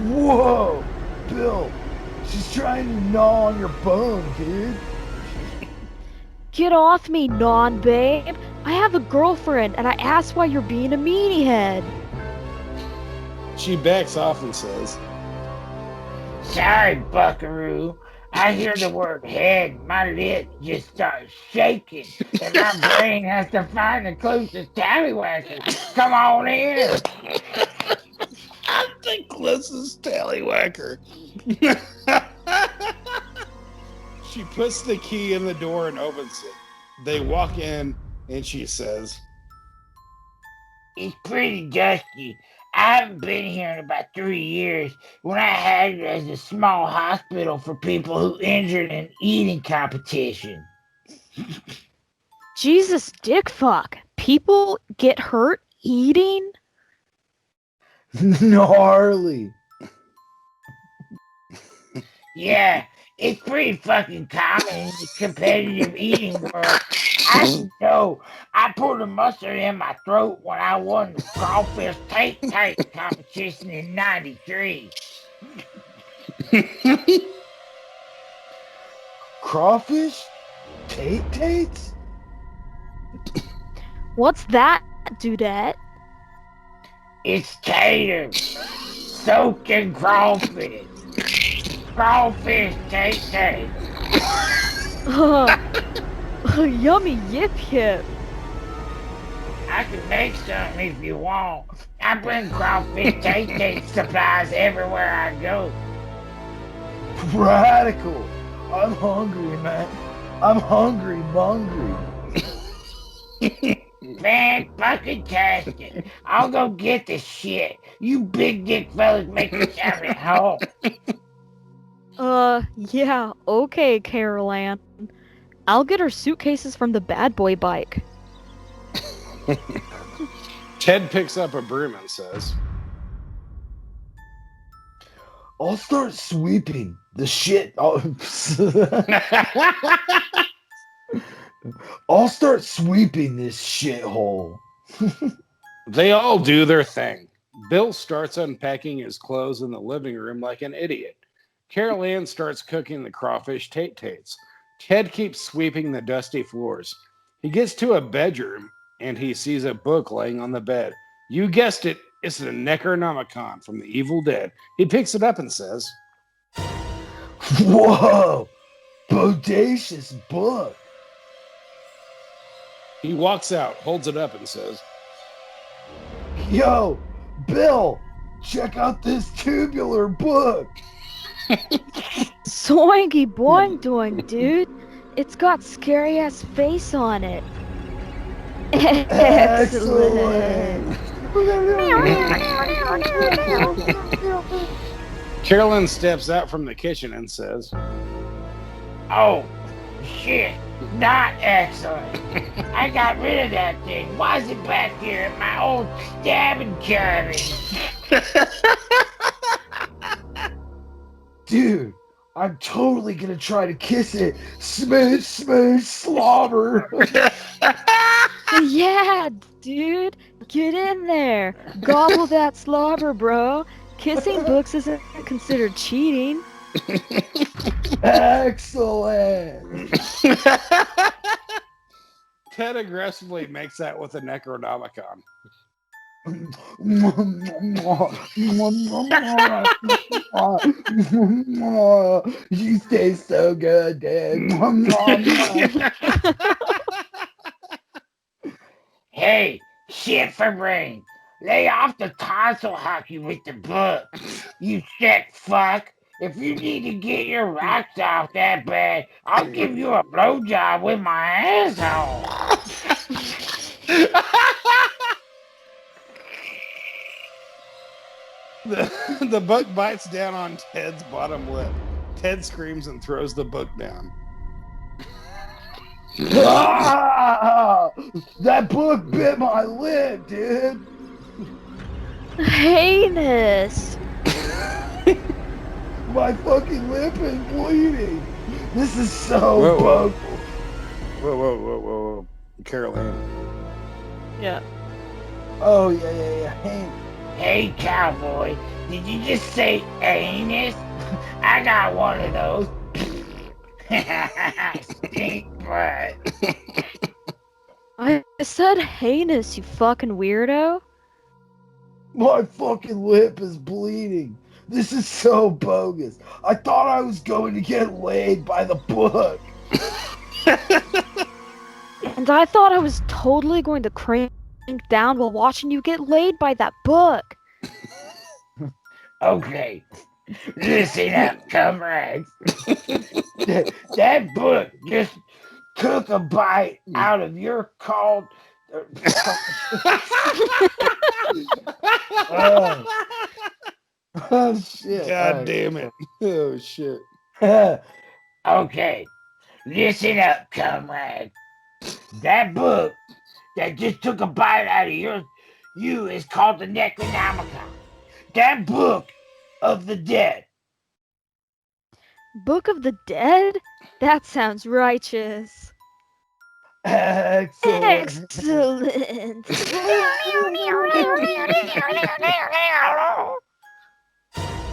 Whoa, Bill. She's trying to gnaw on your bone, dude. Get off me, non-babe. I have a girlfriend, and I asked why you're being a meatyhead. She backs off and says, Sorry, buckaroo. I hear the word head, my lips just start shaking, and my brain has to find the closest tallywhacker. Come on in. I'm the closest tallywhacker. She puts the key in the door and opens it. They walk in, and she says, It's pretty dusty. I haven't been here in about 3 years when I had it as a small hospital for people who injured in eating competition. Jesus dick fuck. People get hurt eating? Gnarly. Yeah, it's pretty fucking common in the competitive eating world. I know. I pulled a mustard in my throat when I won the crawfish tape competition in '93. Crawfish? Tates? What's that, dudette? It's taters. Soaked in crawfish. Crawfish tape. Yummy yip yip. I can make some if you want. I bring crawfish taste supplies everywhere I go. Radical. I'm hungry, man. I'm hungry, hungry. Fan-fucking-tastic. I'll go get the shit. You big dick fellas make yourself at home. Yeah, okay, Carol Ann. I'll get her suitcases from the bad boy bike. Ted picks up a broom and says, I'll start sweeping the shit. I'll start sweeping this shithole. They all do their thing. Bill starts unpacking his clothes in the living room like an idiot. Carol Ann starts cooking the crawfish tates. Ted keeps sweeping the dusty floors. He gets to a bedroom and he sees a book laying on the bed. You guessed it, it's a Necronomicon from the Evil Dead. He picks it up and says, Whoa! Bodacious book. He walks out, holds it up and says, Yo, Bill, check out this tubular book. Soingy boing doing, dude. It's got scary ass face on it. Excellent. Carolyn steps out from the kitchen and says, Oh, shit. Not excellent. I got rid of that thing. Why is it back here in my old stabbing cabinet? Dude, I'm totally gonna try to kiss it. Smooth, smooth slobber. Yeah, dude. Get in there. Gobble that slobber, bro. Kissing books isn't considered cheating. Excellent. Ted aggressively makes out with a Necronomicon. You taste so good, Dad. Hey, shit for brain. Lay off the tonsil hockey with the book. You sick fuck. If you need to get your rocks off that bad, I'll give you a blowjob with my asshole. The book bites down on Ted's bottom lip. Ted screams and throws the book down. That book bit my lip, dude. Heinous. My fucking lip is bleeding. This is so bogus. Whoa. Carol Ann. Yeah. Oh, yeah. Hey, cowboy, did you just say anus? I got one of those. Stink butt. I said heinous, you fucking weirdo. My fucking lip is bleeding. This is so bogus. I thought I was going to get laid by the book. And I thought I was totally going to crank down while watching you get laid by that book. Okay, listen up, comrades. That book just took a bite out of your cold. Oh shit! God damn it! Oh shit! Okay, listen up, comrade. That book that just took a bite out of you is called the Necronomicon. That book of the dead. Book of the Dead? That sounds righteous. Excellent. Excellent.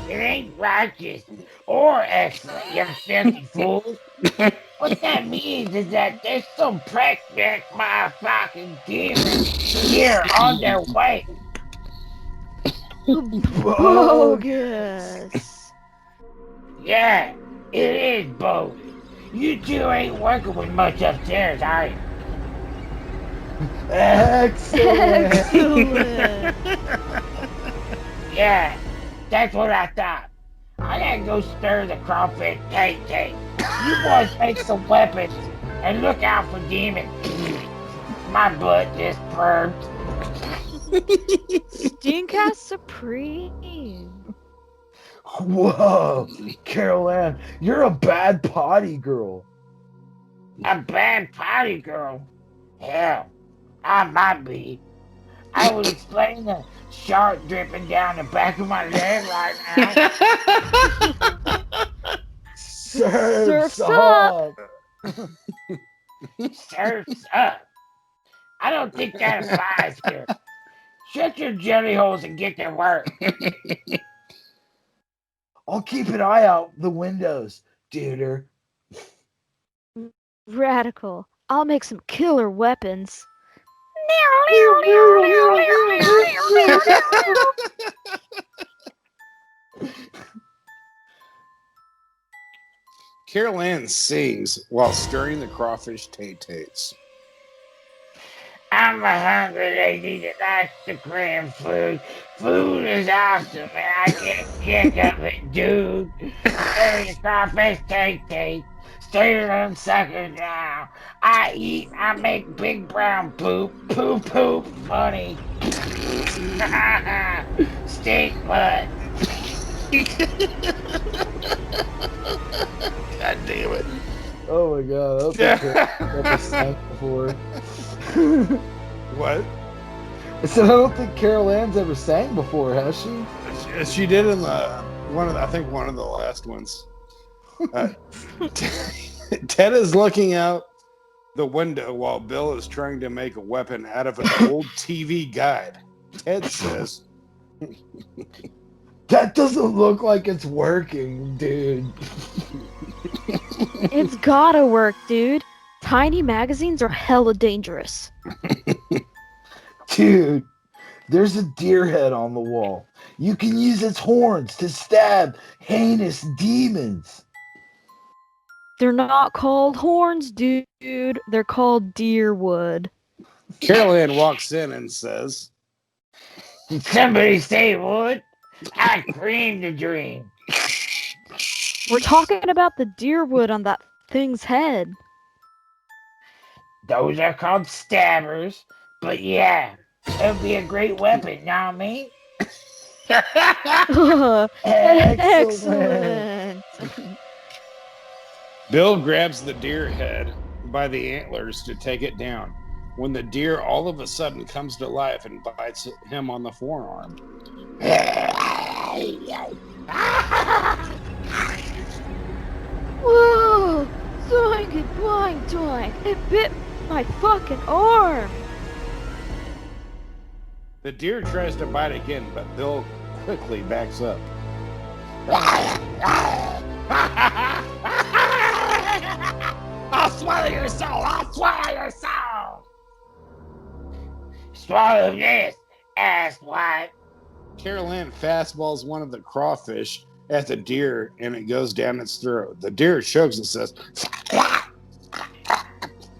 It ain't righteous or excellent, you filthy fools. What that means is that there's some pregnant motherfucking demons here on their way. Bogus. Yeah, it is bogus. You two ain't working with much upstairs, are you? Excellent. Excellent. Yeah, that's what I thought. I gotta go stir the crawfish tank. You boys make some weapons and look out for demons. My butt just burped. Steamcast Supreme. Whoa, Carol Ann, you're a bad potty girl. A bad potty girl? Hell, I might be. I was explaining the shark dripping down the back of my leg right now. Surf's up. Surf's up. I don't think that applies here. Shut your jelly holes and get to work. I'll keep an eye out the windows, duder. Radical. I'll make some killer weapons. Carol Ann sings while stirring the crawfish tates. I'm a hungry lady that likes to crave food. Food is awesome and I get a kick of it, dude. Stir the crawfish tates. Stir them suckers down. I eat, I make big brown poop. Poop, funny. Stink butt. God damn it. Oh my god, that's sang before. What? I said I don't think Carol Ann's ever sang before, has she? She did in one of the last ones. Ted is looking out the window while Bill is trying to make a weapon out of an old TV guide. Ted says, "That doesn't look like it's working, dude." It's gotta work, dude. Tiny magazines are hella dangerous. Dude, there's a deer head on the wall. You can use its horns to stab heinous demons. They're not called horns, dude. They're called deer wood. Carol Ann walks in and says, Did somebody say wood? I creamed the dream. We're talking about the deer wood on that thing's head. Those are called stabbers. But yeah, it would be a great weapon, know what I mean? Excellent. Bill grabs the deer head by the antlers to take it down, when the deer all of a sudden comes to life and bites him on the forearm. Whoa! Doink it, boing, doink! It bit my fucking arm! The deer tries to bite again, but Bill quickly backs up. I'll swallow your soul! I'll swallow your soul! Swallow this, asswipe! Carol Ann fastballs one of the crawfish at the deer, and it goes down its throat. The deer chokes and says,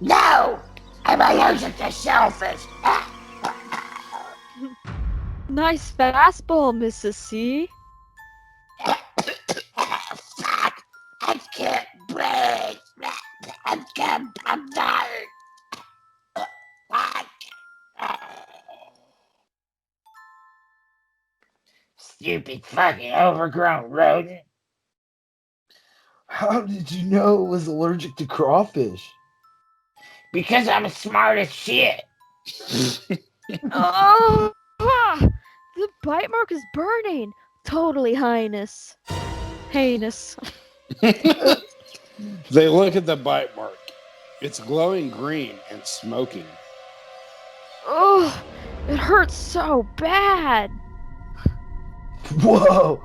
No! I'm allergic to shellfish! Nice fastball, Mrs. C. Fuck! I can't breathe! I'm tired! Fuck! Stupid fucking overgrown rodent! How did you know it was allergic to crawfish? Because I'm smart as shit! Oh! The bite mark is burning! Totally heinous. Heinous. They look at the bite mark. It's glowing green and smoking. Oh! It hurts so bad! Whoa!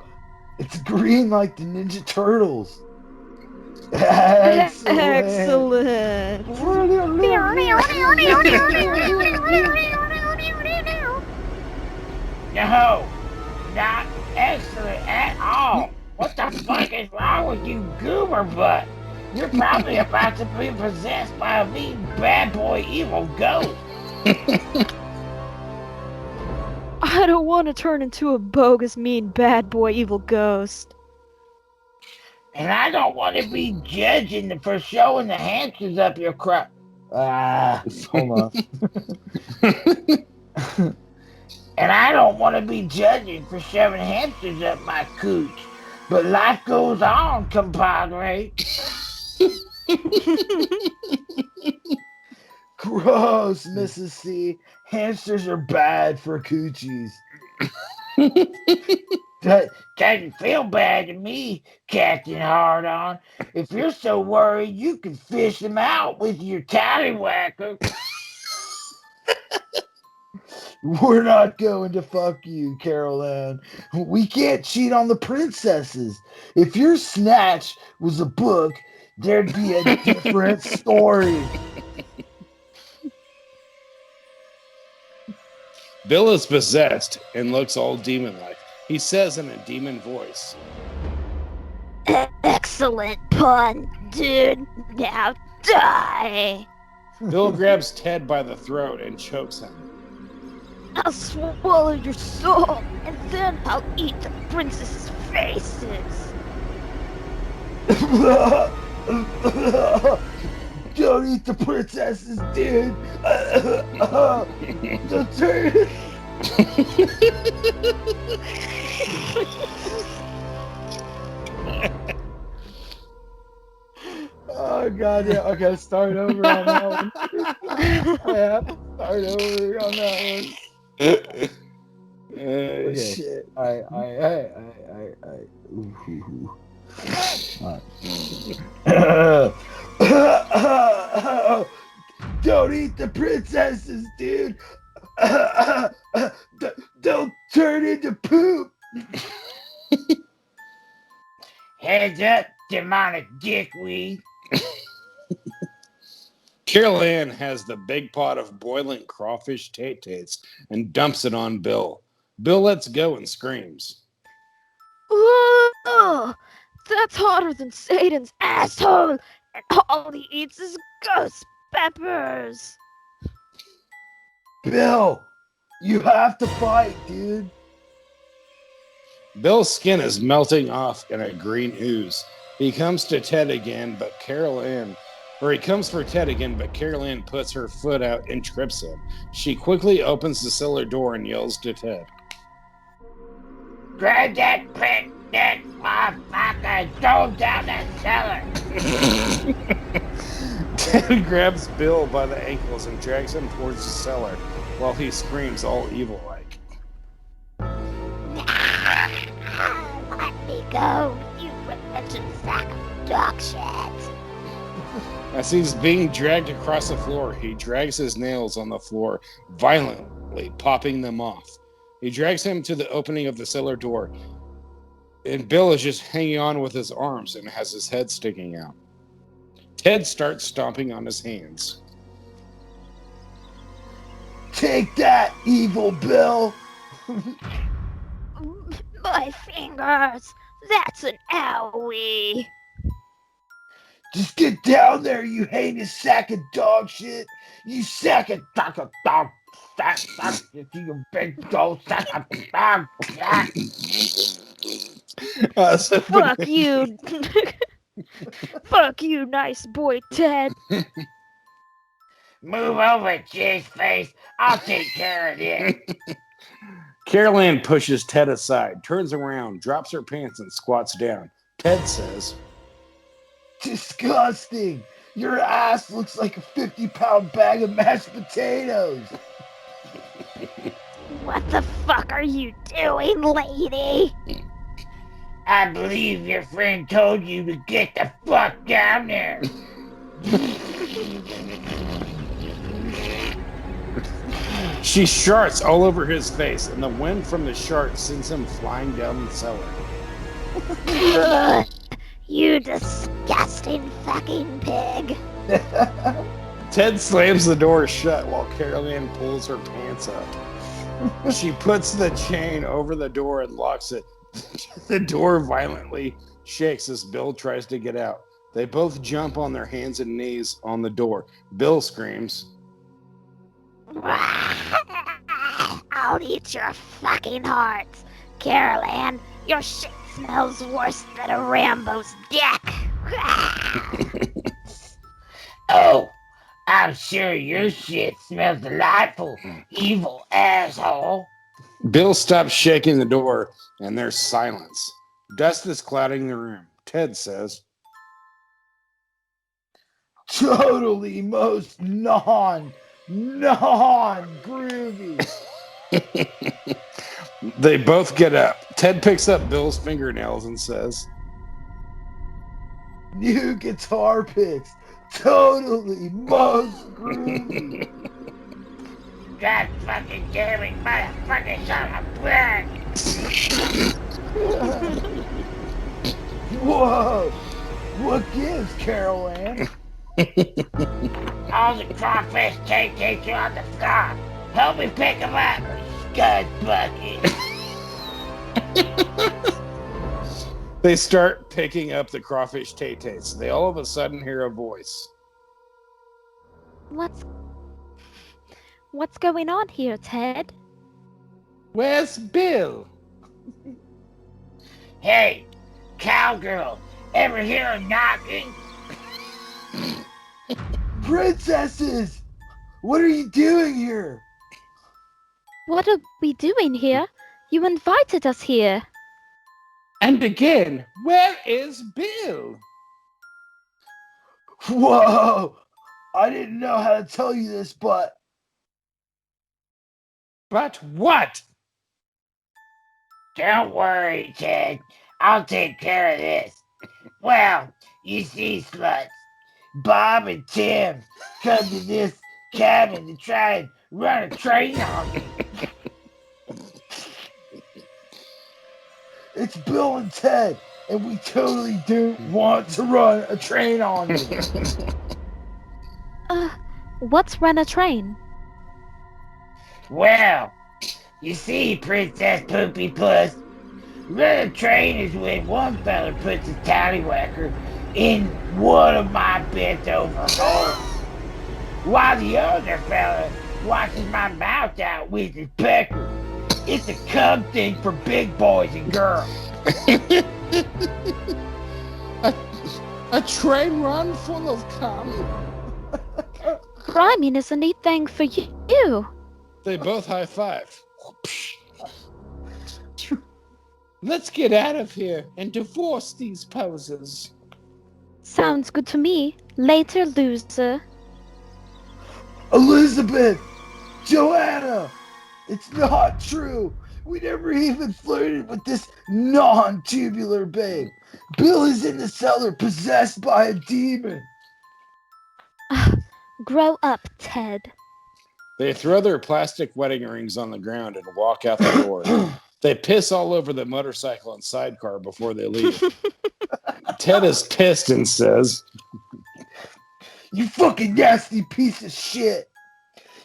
It's green like the Ninja Turtles. Excellent. Excellent. No, not excellent at all. What the fuck is wrong with you, goober butt? You're probably about to be possessed by a mean bad boy evil ghost. I don't want to turn into a bogus, mean, bad boy evil ghost. And I don't want to be judging for showing the hamsters up your crap. Hold on. And I don't want to be judging for shoving hamsters up my cooch. But life goes on, compadre. Gross, Mrs. C. Hamsters are bad for coochies. That doesn't feel bad to me, Captain Hard-On. If you're so worried, you can fish them out with your tallywhacker. We're not going to fuck you, Carol Ann. We can't cheat on the princesses. If your snatch was a book, there'd be a different story. Bill is possessed and looks all demon-like. He says in a demon voice, Excellent pun, dude. Now die. Bill grabs Ted by the throat and chokes him. I'll swallow your soul, and then I'll eat the princess's faces. Don't eat the princesses, dude. Don't turn. Oh god, yeah. Okay, start over on that one. I have to start over on that one. Okay. Shit. Don't eat the princesses, dude. Don't turn into poop. Heads up, demonic dickweed. Carol Ann has the big pot of boiling crawfish tates and dumps it on Bill. Bill lets go and screams. Whoa! That's hotter than Satan's asshole, and all he eats is ghost peppers. Bill, you have to fight, dude. Bill's skin is melting off in a green ooze. He comes to Ted again, but he comes for Ted again, but Carol Ann puts her foot out and trips him. She quickly opens the cellar door and yells to Ted. Grab that prick, that motherfucker, throw him down that cellar. Ted grabs Bill by the ankles and drags him towards the cellar while he screams all evil-like. Let me go, you wretched sack of dog shit. As he's being dragged across the floor, he drags his nails on the floor violently, popping them off. He drags him to the opening of the cellar door, and Bill is just hanging on with his arms and has his head sticking out. Ted starts stomping on his hands. Take that, evil Bill. My fingers. That's an owie. Just get down there, you heinous sack of dog shit. You sack of dog. You big dog sack of dog. Fuck you. Fuck you, nice boy, Ted. Move over, cheese face. I'll take care of this. Carol Ann pushes Ted aside, turns around, drops her pants, and squats down. Ted says, Disgusting. Your ass looks like a 50-pound bag of mashed potatoes. What the fuck are you doing, lady? I believe your friend told you to get the fuck down there. She sharts all over his face, and the wind from the shart sends him flying down the cellar. Ugh, you disgusting fucking pig. Ted slams the door shut while Carol Ann pulls her pants up. She puts the chain over the door and locks it. The door violently shakes as Bill tries to get out. They both jump on their hands and knees on the door. Bill screams, I'll eat your fucking heart. Carol Ann, your shit smells worse than a Rambo's dick. Oh, I'm sure your shit smells delightful, evil asshole. Bill stops shaking the door, and there's silence. Dust is clouding the room. Ted says, Totally most non-groovy. They both get up. Ted picks up Bill's fingernails and says, New guitar picks. Totally most groovy. God fucking damn it, motherfucker, son of a bitch! Whoa! What gives, Carol Ann? All the crawfish take you on the floor. Help me pick them up, scud bucket. They start picking up the crawfish tay-tays. They all of a sudden hear a voice. What's going on here, Ted? Where's Bill? Hey, cowgirl, ever hear a knocking? Princesses! What are you doing here? What are we doing here? You invited us here. And again, where is Bill? Whoa! I didn't know how to tell you this, but... But what? Don't worry, Ted. I'll take care of this. Well, you see, sluts, Bob and Tim come to this cabin to try and run a train on me. It's Bill and Ted, and we totally do want to run a train on you. What's run a train? Well, you see, Princess Poopy Puss, run a train is when one fella puts his tallywhacker in one of my bent over holes, while the other fella washes my mouth out with his pecker. It's a cub thing for big boys and girls. A train run full of cum? Rhyming is a neat thing for you. They both high five. Let's get out of here and divorce these posers. Sounds good to me. Later, loser. Elizabeth! Joanna! It's not true! We never even flirted with this non-tubular babe. Bill is in the cellar possessed by a demon. Grow up, Ted. They throw their plastic wedding rings on the ground and walk out the door. They piss all over the motorcycle and sidecar before they leave. Ted is pissed and says, You fucking nasty piece of shit!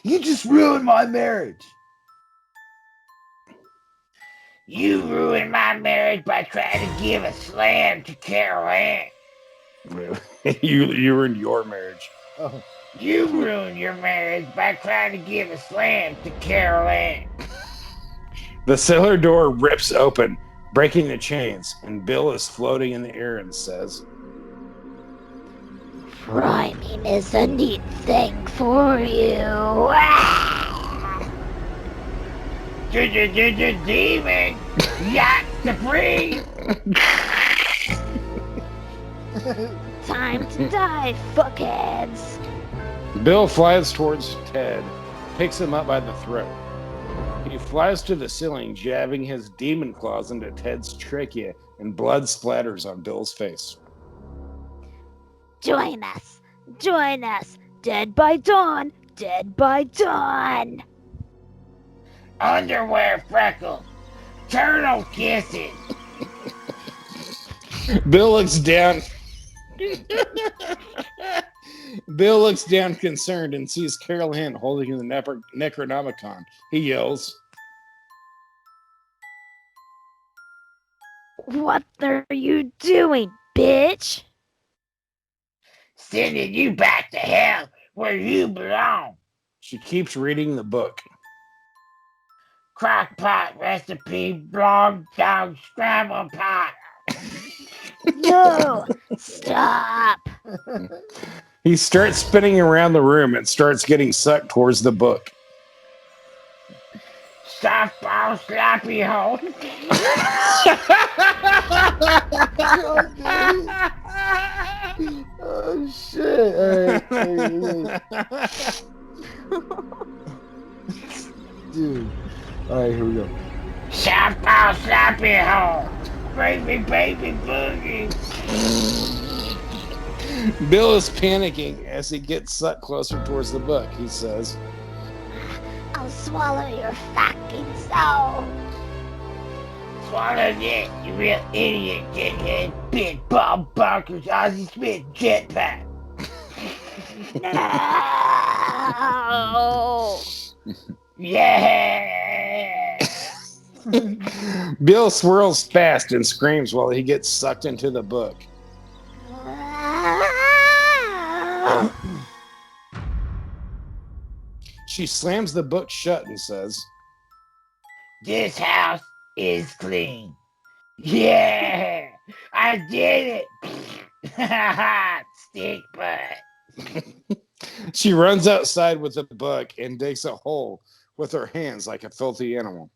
You just ruined my marriage! You ruined my marriage by trying to give a slam to Carol Ann. you ruined your marriage. Oh. You ruined your marriage by trying to give a slam to Carol Ann. The cellar door rips open, breaking the chains, and Bill is floating in the air and says, Rhyming is a neat thing for you. Demon! Yacht to free! Time to die, fuckheads. Bill flies towards Ted, picks him up by the throat. He flies to the ceiling, jabbing his demon claws into Ted's trachea, and blood splatters on Bill's face. Join us. Join us. Dead by dawn. Dead by dawn. Underwear freckles. Turtle kisses. Bill looks down. Bill looks down concerned and sees Carol Ann holding the Necronomicon. He yells, What are you doing, bitch? Sending you back to hell where you belong. She keeps reading the book. Crock-pot recipe, blog dog scramble pot. No, stop. He starts spinning around the room and starts getting sucked towards the book. Softball slappy hole. Oh shit! Dude. All right, here we go. Softball slappy hole. Baby boogie. Bill is panicking as he gets sucked closer towards the book. He says, I'll swallow your fucking soul. Swallow it, you real idiot, dickhead. Big ball barkers, Ozzy Smith jetpack. No. Yeah. Bill swirls fast and screams while he gets sucked into the book. She slams the book shut and says, This house is clean. Yeah, I did it. Stick butt. She runs outside with the book and digs a hole with her hands like a filthy animal.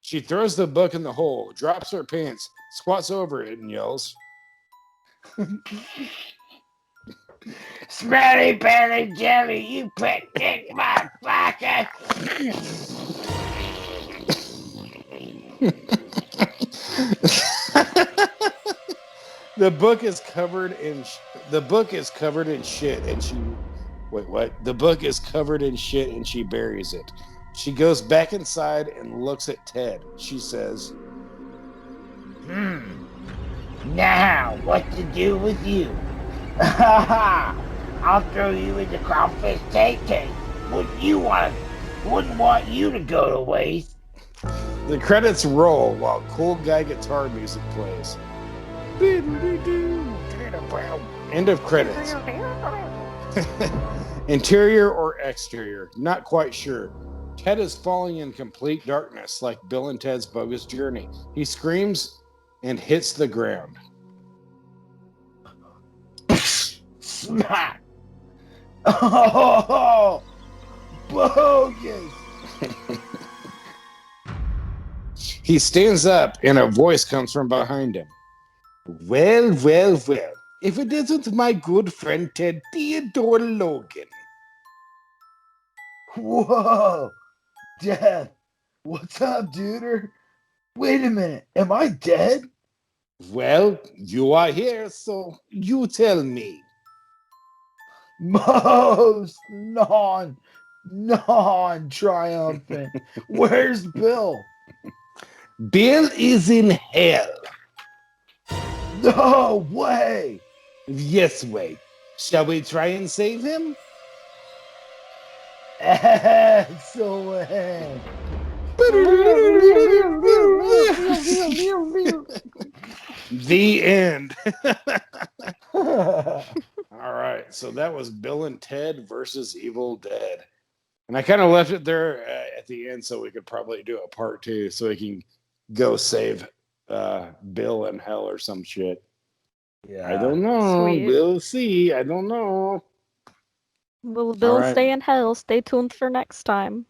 She throws the book in the hole, drops her pants, squats over it, and yells, Smelly belly jelly, you put in my pocket. The book is covered in shit, and she The book is covered in shit, and she buries it. She goes back inside and looks at Ted. She says, Now, what to do with you? I'll throw you in the crawfish tank. Wouldn't want you to go to waste. The credits roll while cool guy guitar music plays. End of credits. Interior or exterior, not quite sure. Ted is falling in complete darkness like Bill and Ted's Bogus Journey. He screams and hits the ground. Smack! Oh, bogus! He stands up and a voice comes from behind him. Well. If it isn't my good friend Ted Theodore Logan. Whoa! Dad, what's up, dude? Wait a minute, am I dead? Well, you are here, so you tell me. Most non-triumphant. Where's Bill? Bill is in hell. No way! Yes way. Shall we try and save him? Excellent. The end. All right, so that was Bill and Ted versus Evil Dead. And I kind of left it there at the end so we could probably do a part 2 so we can go save Bill in hell or some shit. Yeah. I don't know. Sweet. We'll see. I don't know. Will Bill right. stay in hell? Stay tuned for next time.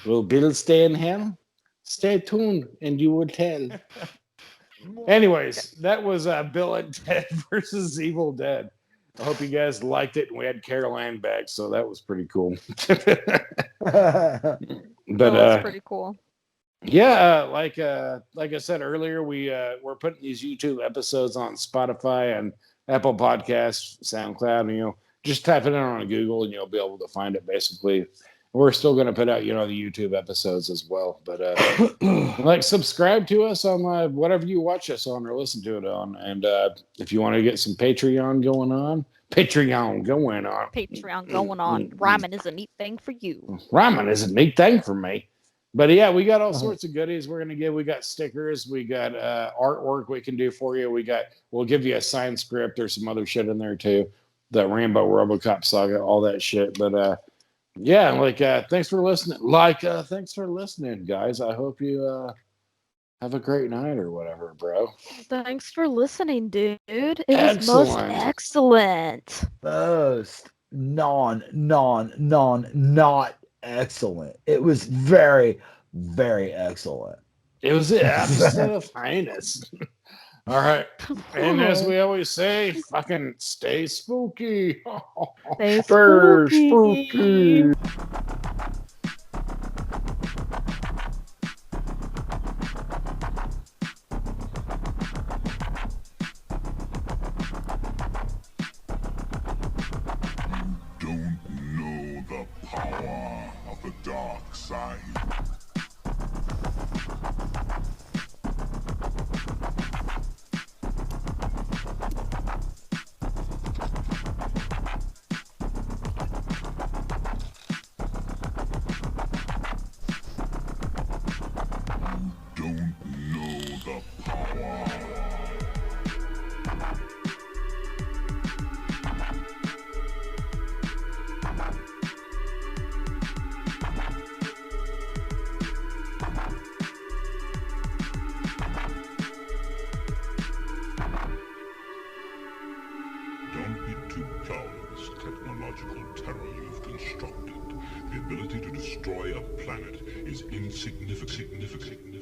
Will Bill stay in hell? Stay tuned and you will tell. Anyways, that was Bill and Ted versus Evil Dead. I hope you guys liked it. And we had Carol Ann back, so that was pretty cool. That was pretty cool. Yeah, like I said earlier, we're putting these YouTube episodes on Spotify and Apple Podcasts, SoundCloud, and just type it in on Google and you'll be able to find it. Basically, we're still going to put out the YouTube episodes as well. But subscribe to us on whatever you watch us on or listen to it on, and if you want to get some Patreon going on. Patreon going on. Rhyming is a neat thing for you. Rhyming is a neat thing for me. But yeah, we got all sorts of goodies we're gonna give. We got stickers, we got artwork we can do for you. We'll give you a signed script or some other shit in there too. The Rambo RoboCop saga, all that shit. But Yeah, like thanks for listening. Thanks for listening, guys. I hope you have a great night or whatever, bro. Thanks for listening, dude. It was most Excellent. excellent. Most not excellent. It was very, very excellent. It was the episode of highness. All right. And as we always say, fucking stay spooky. Stay Spooky. spooky. Don't know the power of the dark side. Don't know the power. Don't be too proud of this technological terror you've constructed. The ability to destroy a planet is insignificant.